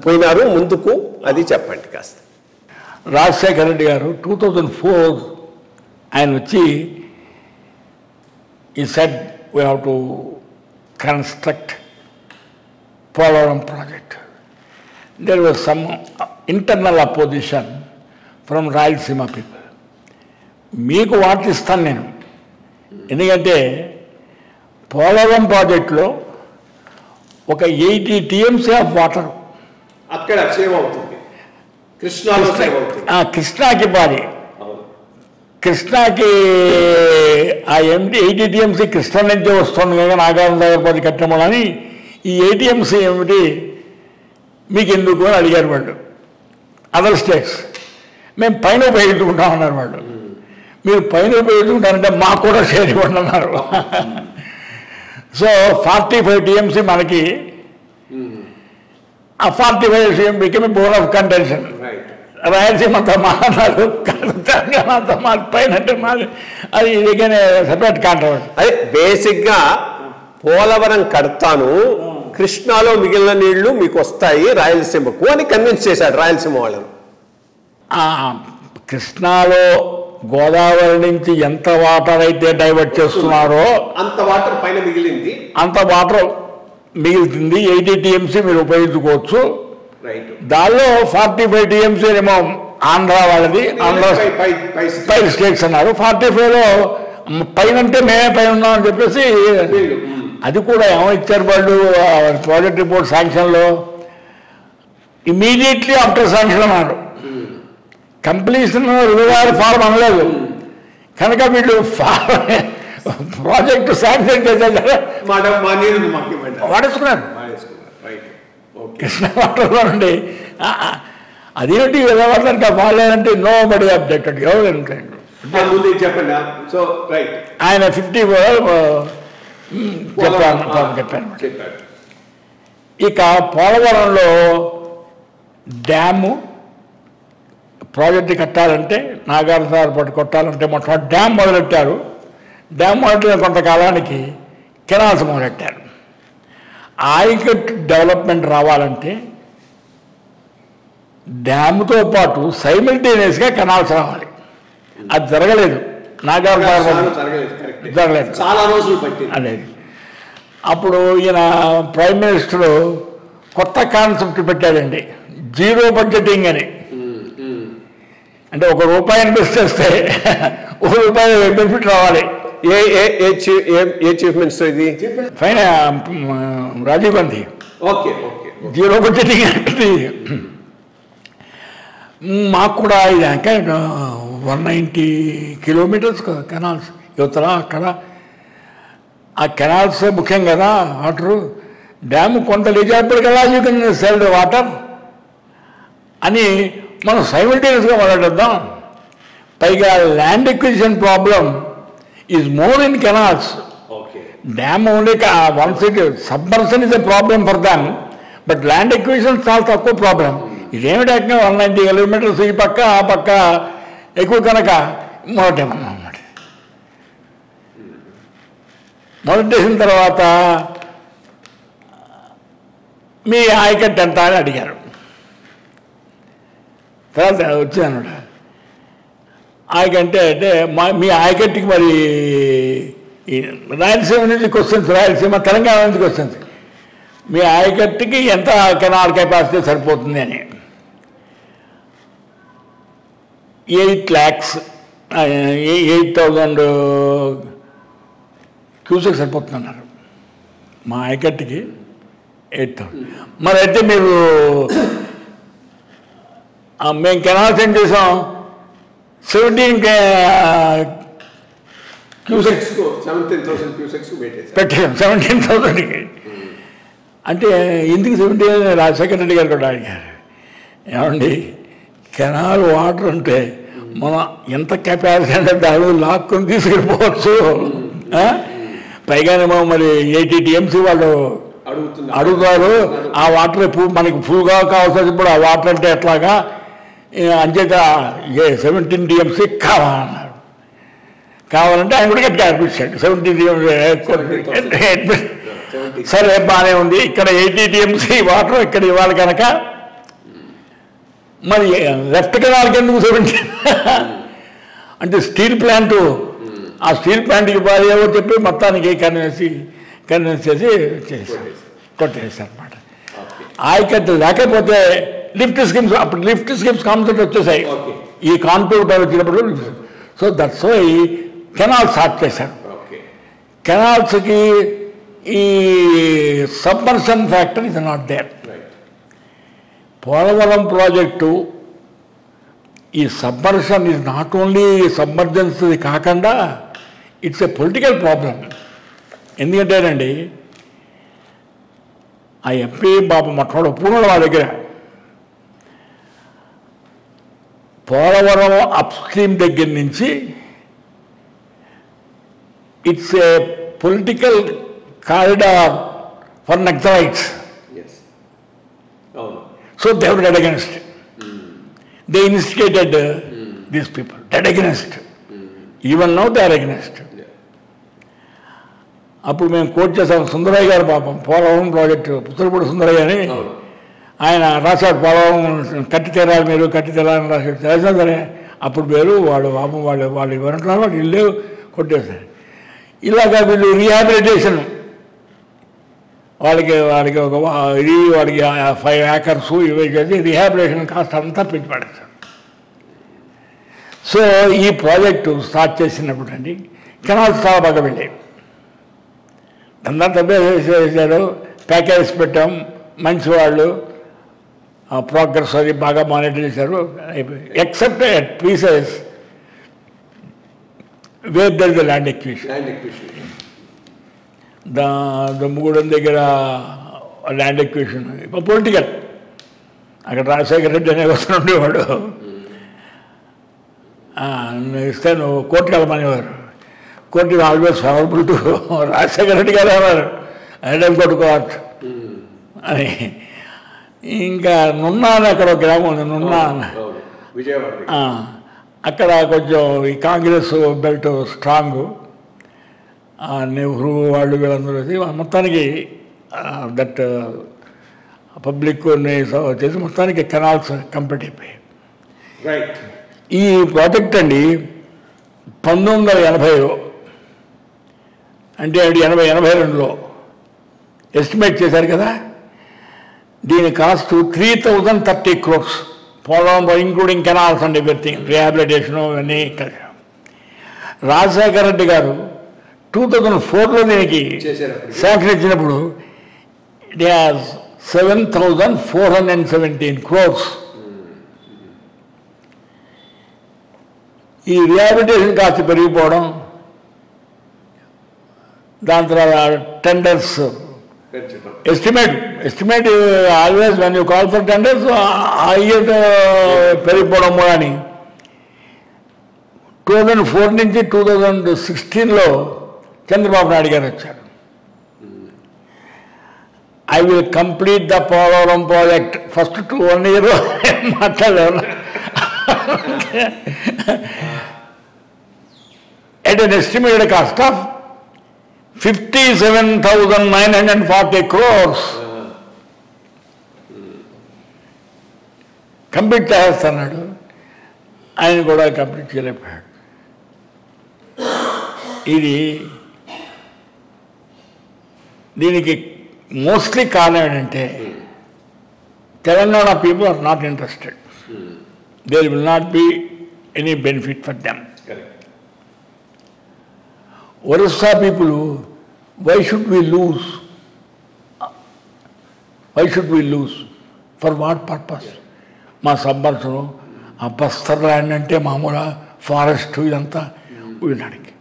పోయినారు ముందుకు, అది చెప్పండి కాస్త. రాజశేఖర రెడ్డి గారు 2004 ఆయన వచ్చి ఈ said we have to construct Polavaram project. There was some internal opposition from Rayalaseema people. మీకు వాటర్ ఇస్తాను నేను, ఎందుకంటే పోలవరం ప్రాజెక్టులో ఒక 80 TMC ఆఫ్ వాటర్ అక్కడ సేవ్ అవుతుంది, కృష్ణాకి పాలి, కృష్ణాకి ఆ 80 TMC కృష్ణ నుంచే వస్తుంది కదా, నాగార్జున సాగర్ పది కట్టమని ఈ 80 TMC ఏమిటి మీకు ఎందుకు అని అడిగారు వాళ్ళు. అదర్ స్టేట్స్ మేము పైన ఉపయోగించుకుంటాం అన్నారు వాళ్ళు. మీరు పైన ఉపయోగించుకుంటారంటే మాకు కూడా షేర్ ఇవ్వండి అన్నారు. సో 45 TMC మనకి, ఆ 45 TMCకి బోన్ ఆఫ్ కంటెన్షన్. రాయలసీమ అంతా మాట్లాడు, తెలంగాణ అంతా మాకు పైన అంటే మాది, అది ఇదిగానే సెపరేట్ కాంట్రవర్సీ. అదే బేసిక్గా పోలవరం కడతాను, కృష్ణాలో మిగిలిన నీళ్లు మీకు వస్తాయి రాయలసీమకు అని కన్విన్స్ చేశాడు రాయలసీమ వాళ్ళను. కృష్ణాలో గోదావరి నుంచి ఎంత వాటర్ అయితే డైవర్ట్ చేస్తున్నారో అంత వాటర్ పైన మిగిలింది, అంత వాటర్ మిగులుతుంది. 80 TMC మీరు ఉపయోగించుకోవచ్చు. దానిలో 45 TMC ఏమో ఆంధ్ర వాళ్ళది, ఆంధ్ర పై స్టేట్స్ అన్నారు. 45లో పైన అంటే మేమే పైన ఉన్నామని చెప్పేసి అది కూడా ఏమైచ్చారు వాళ్ళు ప్రాజెక్ట్ రిపోర్ట్ శాంక్షన్లో ఇమీడియట్లీ ఆఫ్టర్ శాంక్షన్ అన్నారు. కంప్లీషన్ రిజర్వాయర్ ఫార్మ్ అనలేదు కనుక వీళ్ళు ప్రాజెక్టు శాంక్షన్ చేశారు, వాడేసుకున్నారు కృష్ణ వాటర్లో నుండి. అదేమిటి విధవాళ్ళకి బాగాలేదంటే నో బడి అబ్జెక్టెడ్, ఎవరు చెప్పండి. ఆయన 50 చెప్పాను. ఇక పోలవరంలో డ్యాము ప్రాజెక్టు కట్టాలంటే నాగార్జున సాగర్ కొట్టాలంటే మొట్టమొదటి డ్యామ్ మొదలెట్టారు. డ్యామ్ మొదలెట్టిన కొంతకాలానికి కెనాల్స్ మొదలెట్టారు. ఆయకట్టు డెవలప్మెంట్ రావాలంటే డ్యామ్తో పాటు సైమిల్టేనియస్గా కెనాల్స్ రావాలి. అది జరగలేదు, నాగార్జున జరగలేదు, చాలా రోజులు పట్టింది అనేది. అప్పుడు ఈయన ప్రైమ్ మినిస్టర్ కొత్త కాన్సెప్ట్ పెట్టాడండి, జీరో బడ్జెటింగ్ అని. అంటే ₹1 ఇన్వెస్ట్ చేస్తే ₹1 బెనిఫిట్ రావాలి. ఏ చీఫ్ మినిస్టర్ ఇది? పైన Rajiv Gandhi. Okay, zero budgeting అంటే మాకు కూడా ఇది 190 కిలోమీటర్స్ కెనాల్స్ యువతల అక్కడ. ఆ కెనాల్స్ ముఖ్యం కదా వాటరు. డ్యాము కొంత రిజర్వ్ కదా you can sell the water అని మనం సైమిల్టేనియస్గా మాట్లాడేద్దాం. పైగా land acquisition problem is more in canals. Dam only once it submersion is a problem for dam, but land acquisition చాలా తక్కువ ప్రాబ్లం. ఇదేమిటి 190 కిలోమీటర్స్ ఈ పక్క ఆ పక్క ఎక్కువ కనుక మొదటేమన్నమాట. మొదటేసిన తర్వాత మీ ఆయకట్టు ఎంత అని అడిగారు. తర్వాత వచ్చాను ఆయకంటే అంటే మీ ఆయకట్టుకి మరి రాయలసీమ నుంచి క్వశ్చన్స్, రాయలసీమ తెలంగాణ నుంచి క్వశ్చన్స్, మీ ఆయకట్టుకి ఎంత కెనాల్ కెపాసిటీ సరిపోతుంది అని. 8 lakhs 8,000 క్యూసెక్ సరిపోతుంది అన్నారు మా ఆయకట్టుకి. 8,000 మరి అయితే మీరు మేము కెనాల్స్ ఏం చేసాం 17 క్యూసెక్స్ పెట్టాం 17,000కి. అంటే ఎందుకు 17 రాజశేఖర రెడ్డి గారు కూడా అడిగారు, ఏమండి కెనాల్ వాటర్ అంటే మనం ఎంత కెపాసిటీ అంటే దాని లాక్కుని తీసుకెళ్ళిపోవచ్చు. పైగానేమో మరి 80 TMC వాళ్ళు అడుగుతారు. ఆ వాటర్ ఎప్పుడు మనకి ఫుల్గా కావాల్సి ఇప్పుడు ఆ వాటర్ అంటే ఎట్లాగా అంచేత 17 TMC కావాలన్నారు. కావాలంటే ఆయన కూడా గట్టిగా అనిపించాడు 17 TMC. సరే బాగానే ఉంది, ఇక్కడ 80 TMC వాటర్ ఇక్కడ ఇవ్వాలి కనుక మరి లెఫ్ట్ కెనాల్కి ఎందుకు 17 అంటే స్టీల్ ప్లాంటు, ఆ స్టీల్ ప్లాంట్కి ఇవ్వాలి ఏవో చెప్పి మొత్తానికి కన్విన్స్ చేసి కొట్టేసారు అనమాట. ఆయకట్టు లేకపోతే లిఫ్ట్ స్కీమ్స్, అప్పుడు లిఫ్ట్ స్కీమ్స్ కాన్సెప్ట్ వచ్చేసాయి ఈ కాన్పూర్ వచ్చినప్పుడు. So that's why canal start చేశారు. కెనాల్స్కి ఈ submersion factor is not there. Polavaram project ఈ submersion is not only submergence కాకుండా ఇట్స్ ఎ పొలిటికల్ ప్రాబ్లం. ఎందుకంటేనండి ఆ ఎంపీ బాబు మొట్టమొదటి ఒప్పుకున్నాడు వాళ్ళ దగ్గర పోలవరం అప్ స్ట్రీమ్ దగ్గర నుంచి it's a political corridor for Naxalites. So they were dead against. They instigated these people, dead against. Even now they are against. అప్పుడు మేము కోట్ చేసాం. సుందరయ్య గారు పాపం పోలవరం ప్రాజెక్టు పుత్తలపూడి సుందరయ్య అని ఆయన రాశాడు. పోలవరం కట్టి తీరాలి మీరు, కట్టి తీరాలని రాశాడు. చేసినా సరే అప్పుడు వేరు వాడు పాపం వాళ్ళు ఎవరంటున్నారు వాళ్ళు ఇల్లు కొట్టేశారు. ఇలాగా వీళ్ళు రీహాబిలిటేషన్ వాళ్ళకి ఒక ఇది వాడికి 5 acres ఇవి చేసి రీహాబిలిటేషన్ కాస్ట్ అంతా పెంచి పడేశారు. సో ఈ ప్రాజెక్టు స్టార్ట్ చేసినప్పుడు అండి కెనాల్స్ చాలా బాగా వెళ్ళాయి. అందరూ తప్పేసారు, ప్యాకేజ్ పెట్టాం, మంచి వాళ్ళు ప్రోగ్రెస్ అది బాగా మానిటర్ చేశారు. Except at pieces where there the land acquisition. Dummugudem దగ్గర ల్యాండ్ ఎక్విజిషన్ ఇప్పుడు పొలిటికల్. అక్కడ రాజశేఖర రెడ్డి అనే వస్తూ ఉండేవాడు, ఇస్తే నువ్వు కోర్టుకు వెళ్ళమనేవారు. Court always favourable to Rajasekhara Reddy గారు అన్నారు, ఐడల్ కోర్టు కోర్ట్ అని. ఇంకా నున్నా అని అక్కడ ఒక గ్రామం ఉంది, నున్నా అక్కడ కొంచెం ఈ కాంగ్రెస్ బెల్ట్ స్ట్రాంగ్, నెహ్రూ వాళ్ళు వీళ్ళందరూ మొత్తానికి దట్ పబ్లిక్ చేసి మొత్తానికి కెనాల్స్ కంప్లీట్ అయిపోయాయి. ఈ ప్రాజెక్ట్ అండి 1980లో అంటే 82లో ఎస్టిమేట్ చేశారు కదా. దీని cost 3030 crores Polavaram including canals and everything, rehabilitation ఇవన్నీ. రాజశేఖర రెడ్డి గారు 2004లో దీనికి శాంక్షన్ ఇచ్చినప్పుడు ఇట్ హ్యాస్ 7417 crores. ఈ రిహాబిలిటేషన్ కాస్ట్ పెరిగిపోవడం, దాని తర్వాత tenders estimate always when you call for tenders higher పెరిగిపోవడం అని 2004 నుంచి 2016లో చంద్రబాబు నాయుడు గారు వచ్చారు. I will complete the Polavaram project first 1 year మాట్లాడారు. at an estimated cost of 57,940 crores. Complete చేస్తున్నాడు, ఆయన కూడా కంప్లీట్ చేయలేకపోయాడు. ఇది దీనికి మోస్ట్లీ కారణం ఏంటంటే Telangana people are not interested. There will not be any benefit for them. Orissa people, why should we lose? Why should we lose? For what purpose? మా సబ్బర్సను ఆ బస్తర్ ల్యాండ్ అంటే మామూలు ఫారెస్ట్ ఇదంతా వీళ్ళకి.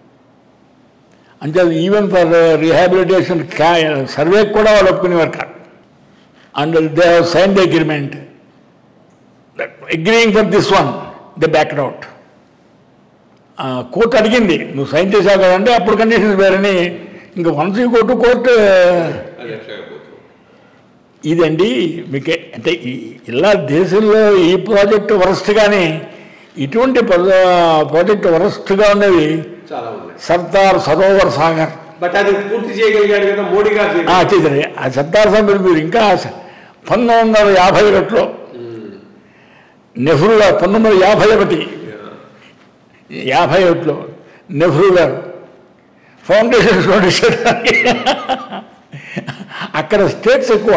అంటే ఈవెన్ ఫర్ రీహాబిలిటేషన్ సర్వే కూడా వాళ్ళు ఒప్పుకునేవారు కాదు. And they have sign the agreement agreeing for this one, they backed out. Court అడిగింది నువ్వు సైన్ చేసావు కదంటే అప్పుడు కండిషన్స్ వేరని. ఇంకా వన్స్ ఈ కోర్టు ఇదండి మీకే అంటే ఇలా దేశంలో ఈ ప్రాజెక్టు వరస్ట్ కానీ ఇటువంటి ప్రాజెక్టు వరస్ట్గా ఉన్నవి చాలా ఉన్నాయి. సర్దార్ సరోవర్ సాగర్. బట్ అది పూర్తి చేయగలిగాడు కదా మోడీ గారు. చేశారు. ఆ సర్దార్ సాగర్ మీరు ఇంకా 1951లో నెహ్రూ గారు 1951లో నెహ్రూ గారు ఫౌండేషన్ అక్కడ స్టేట్స్ ఎక్కువ.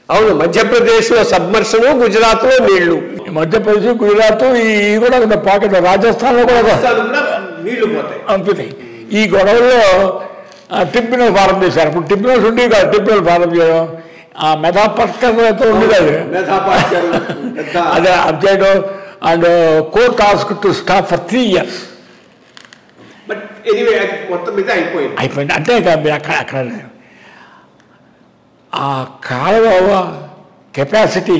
అవును, మధ్యప్రదేశ్లో సబ్మర్షన్, గుజరాత్లో నీళ్లు. మధ్యప్రదేశ్, గుజరాత్ ఈ కూడా పాకెట్, రాజస్థాన్లో కూడా నీళ్లు పోతాయి. అంతే. ఈ గొడవల్లో ట్రిబ్యునల్ ఫారం చేశారు. ఇప్పుడు ట్రిబ్యునల్స్ ఉండి కాదు, ట్రిబ్యునల్ ఫారం చేయడం ఆ మెధాపర్కర్తో ఉండేది. అది అదే object and court task to stop for 3 years. అయిపోయింది. అంటే అక్కడ ఆ కాలువ capacity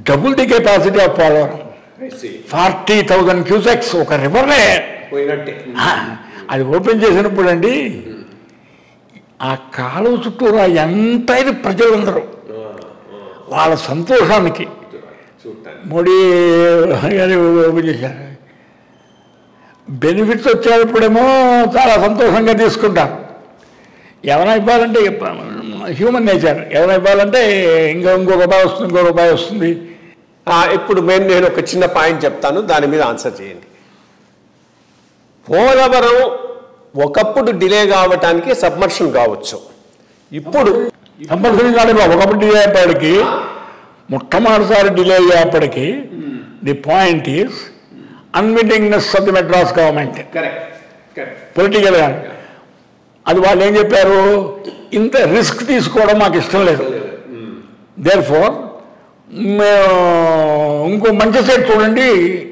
double the capacity of Polavaram. 40,000 cusecs ఒక రివర్నే అది ఓపెన్ చేసినప్పుడు అండి. ఆ కాలువ చుట్టూరా ఎంతైనా ప్రజలందరూ వాళ్ళ సంతోషానికి మోడీ గారు ఓపెన్ చేశారు. బెనిఫిట్స్ వచ్చేటప్పుడేమో చాలా సంతోషంగా తీసుకుంటారు. ఎవరైనా ఇవ్వాలంటే హ్యూమన్ నేచర్, ఎవరైనా ఇవ్వాలంటే ఇంకో రూపాయి వస్తుంది. ఇప్పుడు నేను ఒక చిన్న పాయింట్ చెప్తాను, దాని మీద ఆన్సర్ చేయండి. పోలవరం ఒకప్పుడు డిలే కావటానికి సబ్మర్షన్ కావచ్చు. ఇప్పుడు సబ్మర్షన్ కాదు, ఒకప్పుడు డిలే అయ్యేప్పటికీ, మొట్టమొదటిసారి డిలే అయ్యేప్పటికీ the point is unwillingness of the Madras government పొలిటికల్గా. అది వాళ్ళు ఏం చెప్పారు, ఇంత రిస్క్ తీసుకోవడం మాకు ఇష్టం లేదు, దేర్ఫోర్ ఇంకో మంచి సైడ్ చూడండి,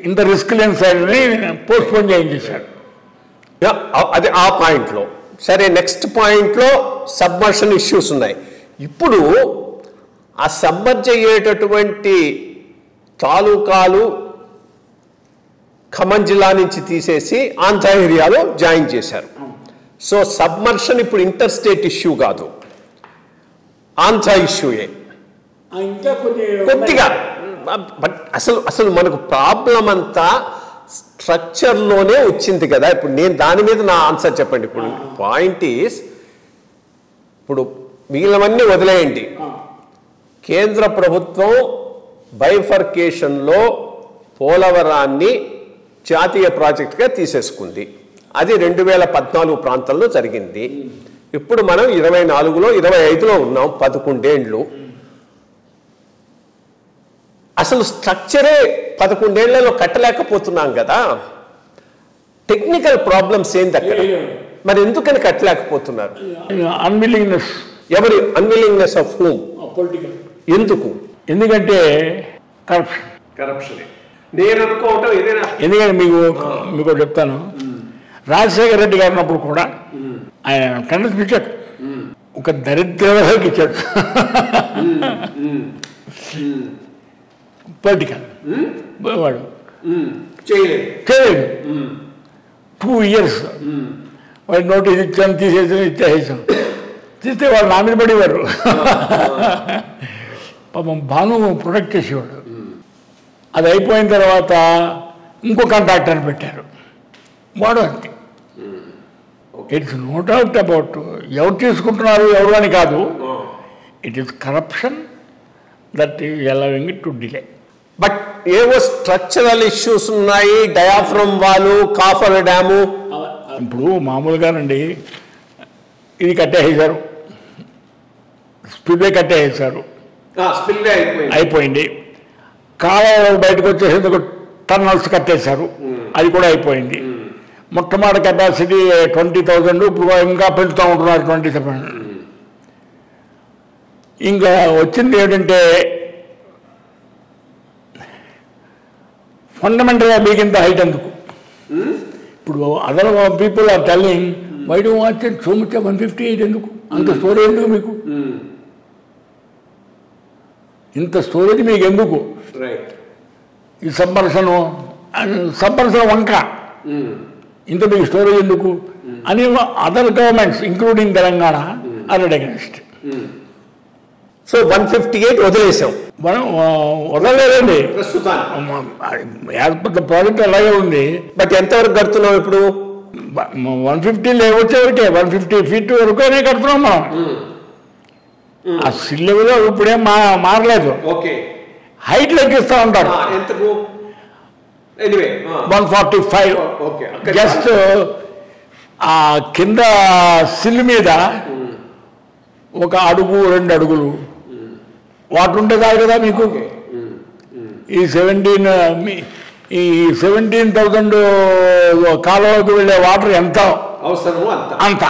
ఇంత రిస్క్ లేని సైడ్ని పోస్ట్పోన్ చేయించేశారు. అది ఆ పాయింట్లో. సరే, నెక్స్ట్ పాయింట్లో సబ్మర్షన్ ఇష్యూస్ ఉన్నాయి. ఇప్పుడు ఆ సబ్మర్జ్ అయ్యేటటువంటి తాలూకాలు ఖమ్మం జిల్లా నుంచి తీసేసి ఆంధ్ర ఏరియాలో జాయిన్ చేశారు. సో సబ్మర్షన్ ఇప్పుడు ఇంటర్ స్టేట్ ఇష్యూ కాదు, ఆంధ్ర ఇష్యూయే కొద్దిగా. బట్ అసలు మనకు ప్రాబ్లం అంతా స్ట్రక్చర్లోనే వచ్చింది కదా. ఇప్పుడు నేను దాని మీద నా ఆన్సర్ చెప్పండి. ఇప్పుడు పాయింట్ ఈస్, ఇప్పుడు మిగిలినవన్నీ వదిలేయండి. కేంద్ర ప్రభుత్వం బైఫర్కేషన్లో పోలవరాన్ని జాతీయ ప్రాజెక్టుగా తీసేసుకుంది. అది 2014 ప్రాంతంలో జరిగింది. ఇప్పుడు మనం 24లో 25లో ఉన్నాం, 11 ఏళ్ళు. అసలు స్ట్రక్చరే 11 ఏళ్లలో కట్టలేకపోతున్నాం కదా. టెక్నికల్ ప్రాబ్లమ్స్ ఏంటి అక్కడ? మరి ఎందుకని కట్టలేకపోతున్నారు? అన్విల్లింగ్నెస్. ఎవరి అన్విల్లింగ్నెస్ ఆఫ్ హూమ్? ఎందుకు? ఎందుకంటే కరప్షన్. నేను అనుకోవటం ఏదైనా. ఎందుకంటే మీకు చెప్తాను, రాజశేఖర రెడ్డి గారు ఉన్నప్పుడు కూడా ఆయన టెండర్స్ ఇచ్చాడు, ఒక దరిద్రకి ఇచ్చాడు. పొలిటికల్ వాడు చేయలేదు. 2 years వాడు నోటీస్ ఇచ్చాను, ఇచ్చేసాం. తీస్తే వాళ్ళు నా మీద పడేవారు. పాపం భాను ప్రొటెక్ట్ చేసేవాడు. అది అయిపోయిన తర్వాత ఇంకో కాంట్రాక్టర్ని పెట్టారు, వాడు అంతే. ఇట్స్ నో డౌట్ అబౌట్ ఎవరు తీసుకుంటున్నారు ఎవరు అని కాదు, it is corruption that is allowing it to delay. But ఏవో స్ట్రక్చరల్ ఇష్యూస్ ఉన్నాయి, డయాఫ్రమ్ వాలు, కాఫర్ డ్యాము. ఇప్పుడు మామూలుగానండి ఇది కట్టేసారు, స్పిల్వే కట్టేసారు, అయిపోయింది. కాలువ బయటకు వచ్చేసేందుకు టన్నల్స్ కట్టేశారు, అది కూడా అయిపోయింది. మొట్టమొదటి కెపాసిటీ 20,000, ఇప్పుడు ఇంకా పెంచుతూ ఉంటున్నారు 27. ఇంకా వచ్చింది ఏంటంటే ఫండమెంటల్గా మీకు ఇంత హైట్ ఎందుకు? ఇప్పుడు other people are telling why do watch so much 158 ఎందుకు? అంత స్టోరేజ్ ఎందుకు మీకు? ఇంత స్టోరేజ్ మీకు ఎందుకు? ఈ సబ్మర్షన్ వంక ఇంత మీకు స్టోరేజ్ ఎందుకు అని other governments including Telangana are against. So 158 వదిలేసాం, మనం వదలలేదండి. ప్రస్తుతానికి ప్రాజెక్ట్ అలాగే ఉంది. బట్ ఎంతవరకు కడుతున్నాం ఇప్పుడు? 150 వచ్చేవరకే 150 feet వరకునే కడుతున్నాం మనం. ఆ సిల్ లెవెల్ ఇప్పుడేం మారలేదు. ఓకే, హైట్ లెక్కిస్తూ ఉంటారు. ఎంతకు? ఎనీవే 145. జస్ట్ ఆ కింద సిల్ మీద 1 అడుగు 2 అడుగులు వాటర్ ఉండేదారు కదా మీకు. ఈ 17,000 కాలువకు వెళ్ళే వాటర్ ఎంత అవసరమో అంత.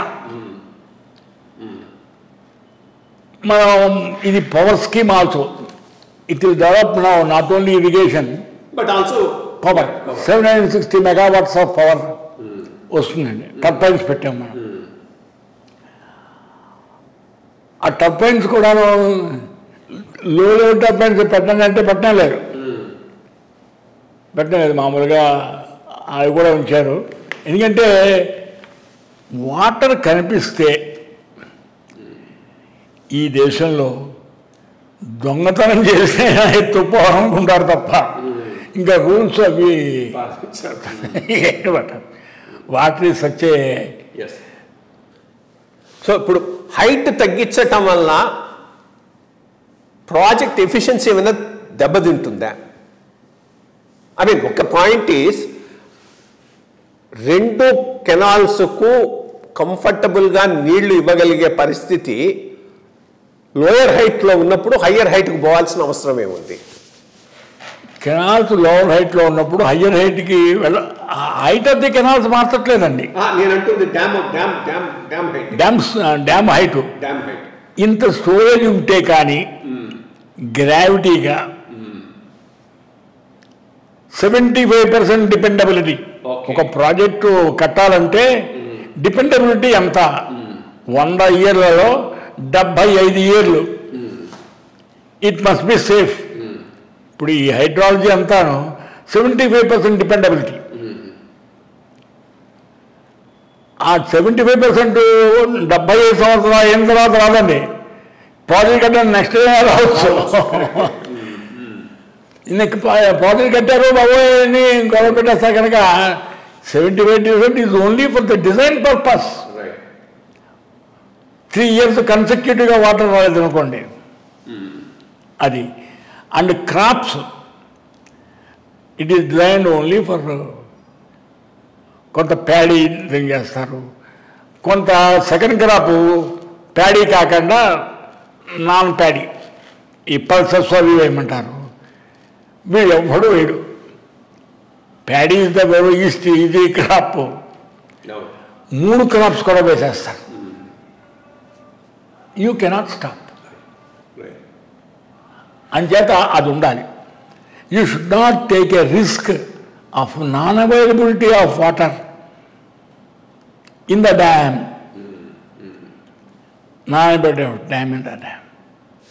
మనం ఇది power scheme also. It will develop now not only irrigation but also power. 760 megawatts of power వస్తుందండి. టర్బైన్స్ పెట్టాం మనం. ఆ టర్బైన్స్ కూడా లో లెవెల్ టర్బైన్స్ పెట్టండి పెట్టలేదు. మామూలుగా అవి కూడా ఉంచారు. ఎందుకంటే వాటర్ కనిపిస్తే ఈ దేశంలో దొంగతనం చేస్తే ఎత్తుపోవాలనుకుంటారు తప్ప ఇంకా రూల్స్ అవి వాటర్ సచ్చే. సో ఇప్పుడు హైట్ తగ్గించటం వల్ల ప్రాజెక్ట్ ఎఫిషియన్సీ ఏమైనా దెబ్బతింటుందా? ఐ మీన్ ఒక పాయింట్ ఈస్ 2 కెనాల్స్కు కంఫర్టబుల్గా నీళ్లు ఇవ్వగలిగే పరిస్థితి లోయర్ హైట్లో ఉన్నప్పుడు హయ్యర్ హైట్కి పోవాల్సిన అవసరం ఏముంది? కెనాల్స్ లోవర్ హైట్లో ఉన్నప్పుడు హయ్యర్ హైట్కి హైట్ ఆఫ్ ది కెనాల్స్ మార్చట్లేదండి. నేను అంటుంది డ్యామ్ హైట్. ఇంత స్టోరేజ్ ఉంటే కానీ గ్రావిటీగా 75% డిపెండబిలిటీ. ఒక ప్రాజెక్టు కట్టాలంటే డిపెండబిలిటీ ఎంత? 100 yearలలో 75 years it must be safe. ఇప్పుడు ఈ హైడ్రాలజీ అంతాను 75% డిపెండబిలిటీ. ఆ 75% 75 సంవత్సరాలు అయిన తర్వాత రాదండి. ప్రాజెక్ట్ కట్టిన నెక్స్ట్ డే రావచ్చు. ప్రాజెక్ట్ కట్టారు బాబోయ్ అని గొడవ పెట్టేస్తా కనుక 75% is only for the design purpose. 3 years కన్సెక్యూటివ్గా వాటర్ రాలేదు అనుకోండి అది. And crops it is designed only for కొంత ప్యాడీ చేస్తారు, కొంత సెకండ్ క్రాప్ ప్యాడీ కాకుండా నాన్ ప్యాడీ ఈ పల్సెస్ అవి వేయమంటారు. వీడు ఎవ్వడు వేడు. Paddy is the very easy crop. 3 crops కూడా వేసేస్తారు. You cannot stop. అంచేత అది ఉండాలి. You should not take a risk of non availability of water in the dam. Dam in the dam.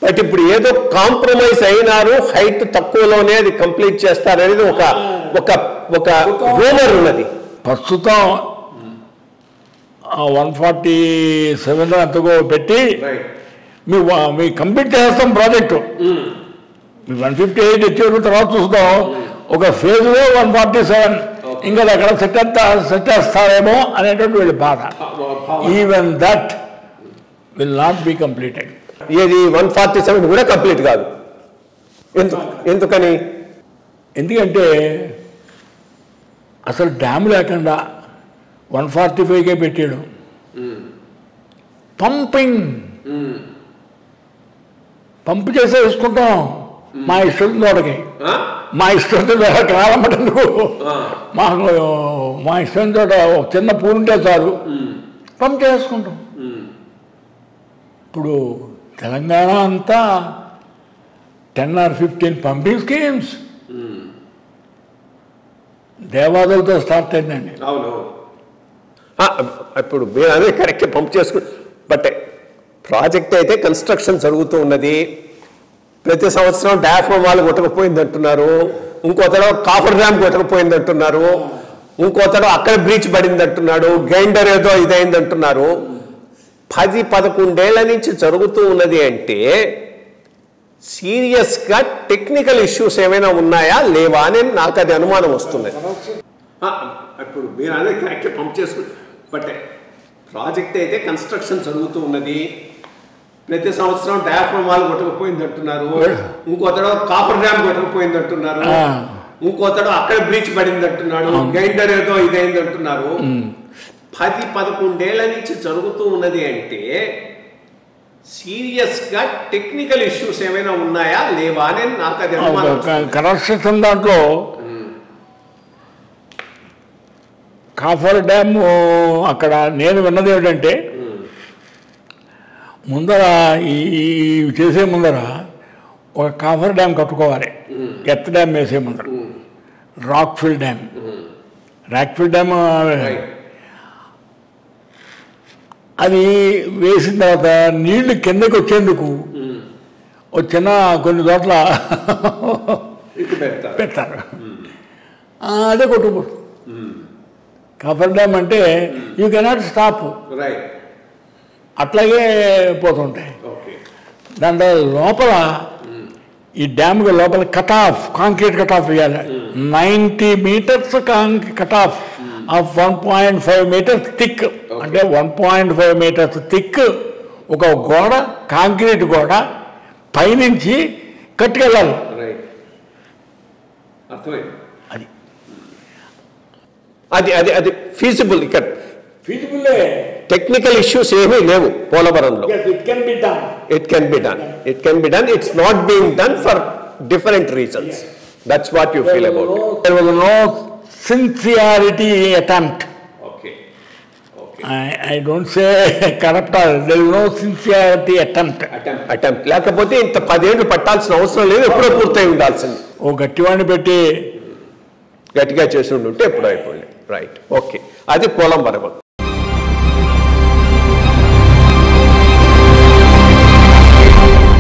But ఇప్పుడు ఏదో కాంప్రమైజ్ అయినారు, హైట్ తక్కువలోనే అది complete చేస్తారనేది ఒక ఒక ఒక రూమర్ ఉన్నది. ప్రస్తుతం 147 అంతగో పెట్టి మీ కంప్లీట్ చేస్తాం ప్రాజెక్టు. మీ 158 ఇచ్చేరు తర్వాత చూస్తాం. ఒక ఫేజ్లో 147 ఇంకా అక్కడ సెట్ చేస్తారేమో అనేటువంటి వీళ్ళ బాధ. Even that will not be completed. ఏది 147 కూడా కంప్లీట్ కాదు. ఎందుకని? ఎందుకంటే అసలు డ్యామ్ లేకుండా 145కే పెట్టాడు. పంపు చేసే వేసుకుంటాం మా ఇష్టం తోటకి. మా ఇష్టంతో కాలమటందుకు మాకు మా ఇష్టం తోట చిన్న పూలు ఉంటే చాలు పంపు చేసుకుంటాం. ఇప్పుడు తెలంగాణ అంతా 10 or 15 పంపింగ్ స్కీమ్స్ దేవాదులతో స్టార్ట్ అయిందండి. అవును, ఇప్పుడు మీరు అదే కరెక్ట్ పంప్ చేసుకు. బట్ ప్రాజెక్ట్ అయితే కన్స్ట్రక్షన్ జరుగుతూ ఉన్నది. ప్రతి సంవత్సరం డాఫ్రమ్ వాళ్ళు కొట్టకపోయింది అంటున్నారు, ఇంకో తడవ కాఫర్ డ్యామ్ కొట్టకపోయింది అంటున్నారు. ఇంకోతడు అక్కడ బ్రీచ్ పడింది అంటున్నాడు, గ్రైండర్ ఏదో ఇదైంది అంటున్నారు. 10-11 ఏళ్ల నుంచి జరుగుతూ ఉన్నది అంటే సీరియస్గా టెక్నికల్ ఇష్యూస్ ఏమైనా ఉన్నాయా లేవా అని నాకు అది అనుమానం వస్తుంది. ఇప్పుడు మీరు అనేది కరెక్ట్గా పంప్ చేసుకుంటే బట్ ప్రాజెక్ట్ అయితే కన్స్ట్రక్షన్ జరుగుతూ ఉన్నది. ప్రతి సంవత్సరం డయాఫ్రమ్ వాల్ కొట్టకపోయింది అంటున్నారు, ఇంకోతడు కాపర్ డ్యామ్ కొట్టకపోయింది అంటున్నారు, ఇంకోతడు అక్కడ బ్రీచ్ పడింది అంటున్నాడు, గ్రైండర్ ఏదో ఇదైంది అంటున్నారు. 10-11 ఏళ్ల నుంచి జరుగుతూ ఉన్నది అంటే సీరియస్గా టెక్నికల్ ఇష్యూస్ ఏమైనా ఉన్నాయా లేవా అని నాకు అది కన్స్ట్రక్షన్ దాంట్లో కాఫర్ డ్యామ్ అక్కడ నేను విన్నది ఏమిటంటే ముందర ఈ చేసే ముందర ఒక కాఫర్ డ్యామ్ కట్టుకోవాలి, ఎర్త్ డ్యామ్ వేసే ముందర రాక్ఫిల్ డ్యామ్. అది వేసిన తర్వాత నీళ్లు కిందకి వచ్చేందుకు వచ్చిన కొన్ని చోట్ల పెడతారు, అదే కొట్టుకోడు. కాఫర్ డ్యామ్ అంటే యూ కెనాట్ స్టాప్, అట్లాగే పోతుంటాయి. దాంట్లో లోపల ఈ డ్యామ్కి లోపల cut off, concrete cut off వేయాలి. 90 meters cut off 1.5 meters thick, అంటే 1.5 meters థిక్ ఒక గోడ, కాంక్రీట్ గోడ పైనుంచి కట్టుకెళ్ళాలి. అది అది అది ఫీజిబుల్. ఇక్కడ ఫీజిబుల్ టెక్నికల్ ఇష్యూస్ ఏమీ లేవు పోలవరంలో. It can be done. It can be done. It's not being done for different reasons. That's what you feel about it. There was no sincerity attempt. Okay. I don't say corrupt. There is no sincerity attempt. లేకపోతే ఇంత 10 ఏళ్ళు పట్టాల్సిన అవసరం లేదు, ఎప్పుడో పూర్తయి ఉండాల్సింది. ఓ గట్టివాడిని పెట్టి గట్టిగా చేసి ఉంటే ఎప్పుడో అయిపోయింది. Right, okay. అది పోలవరం.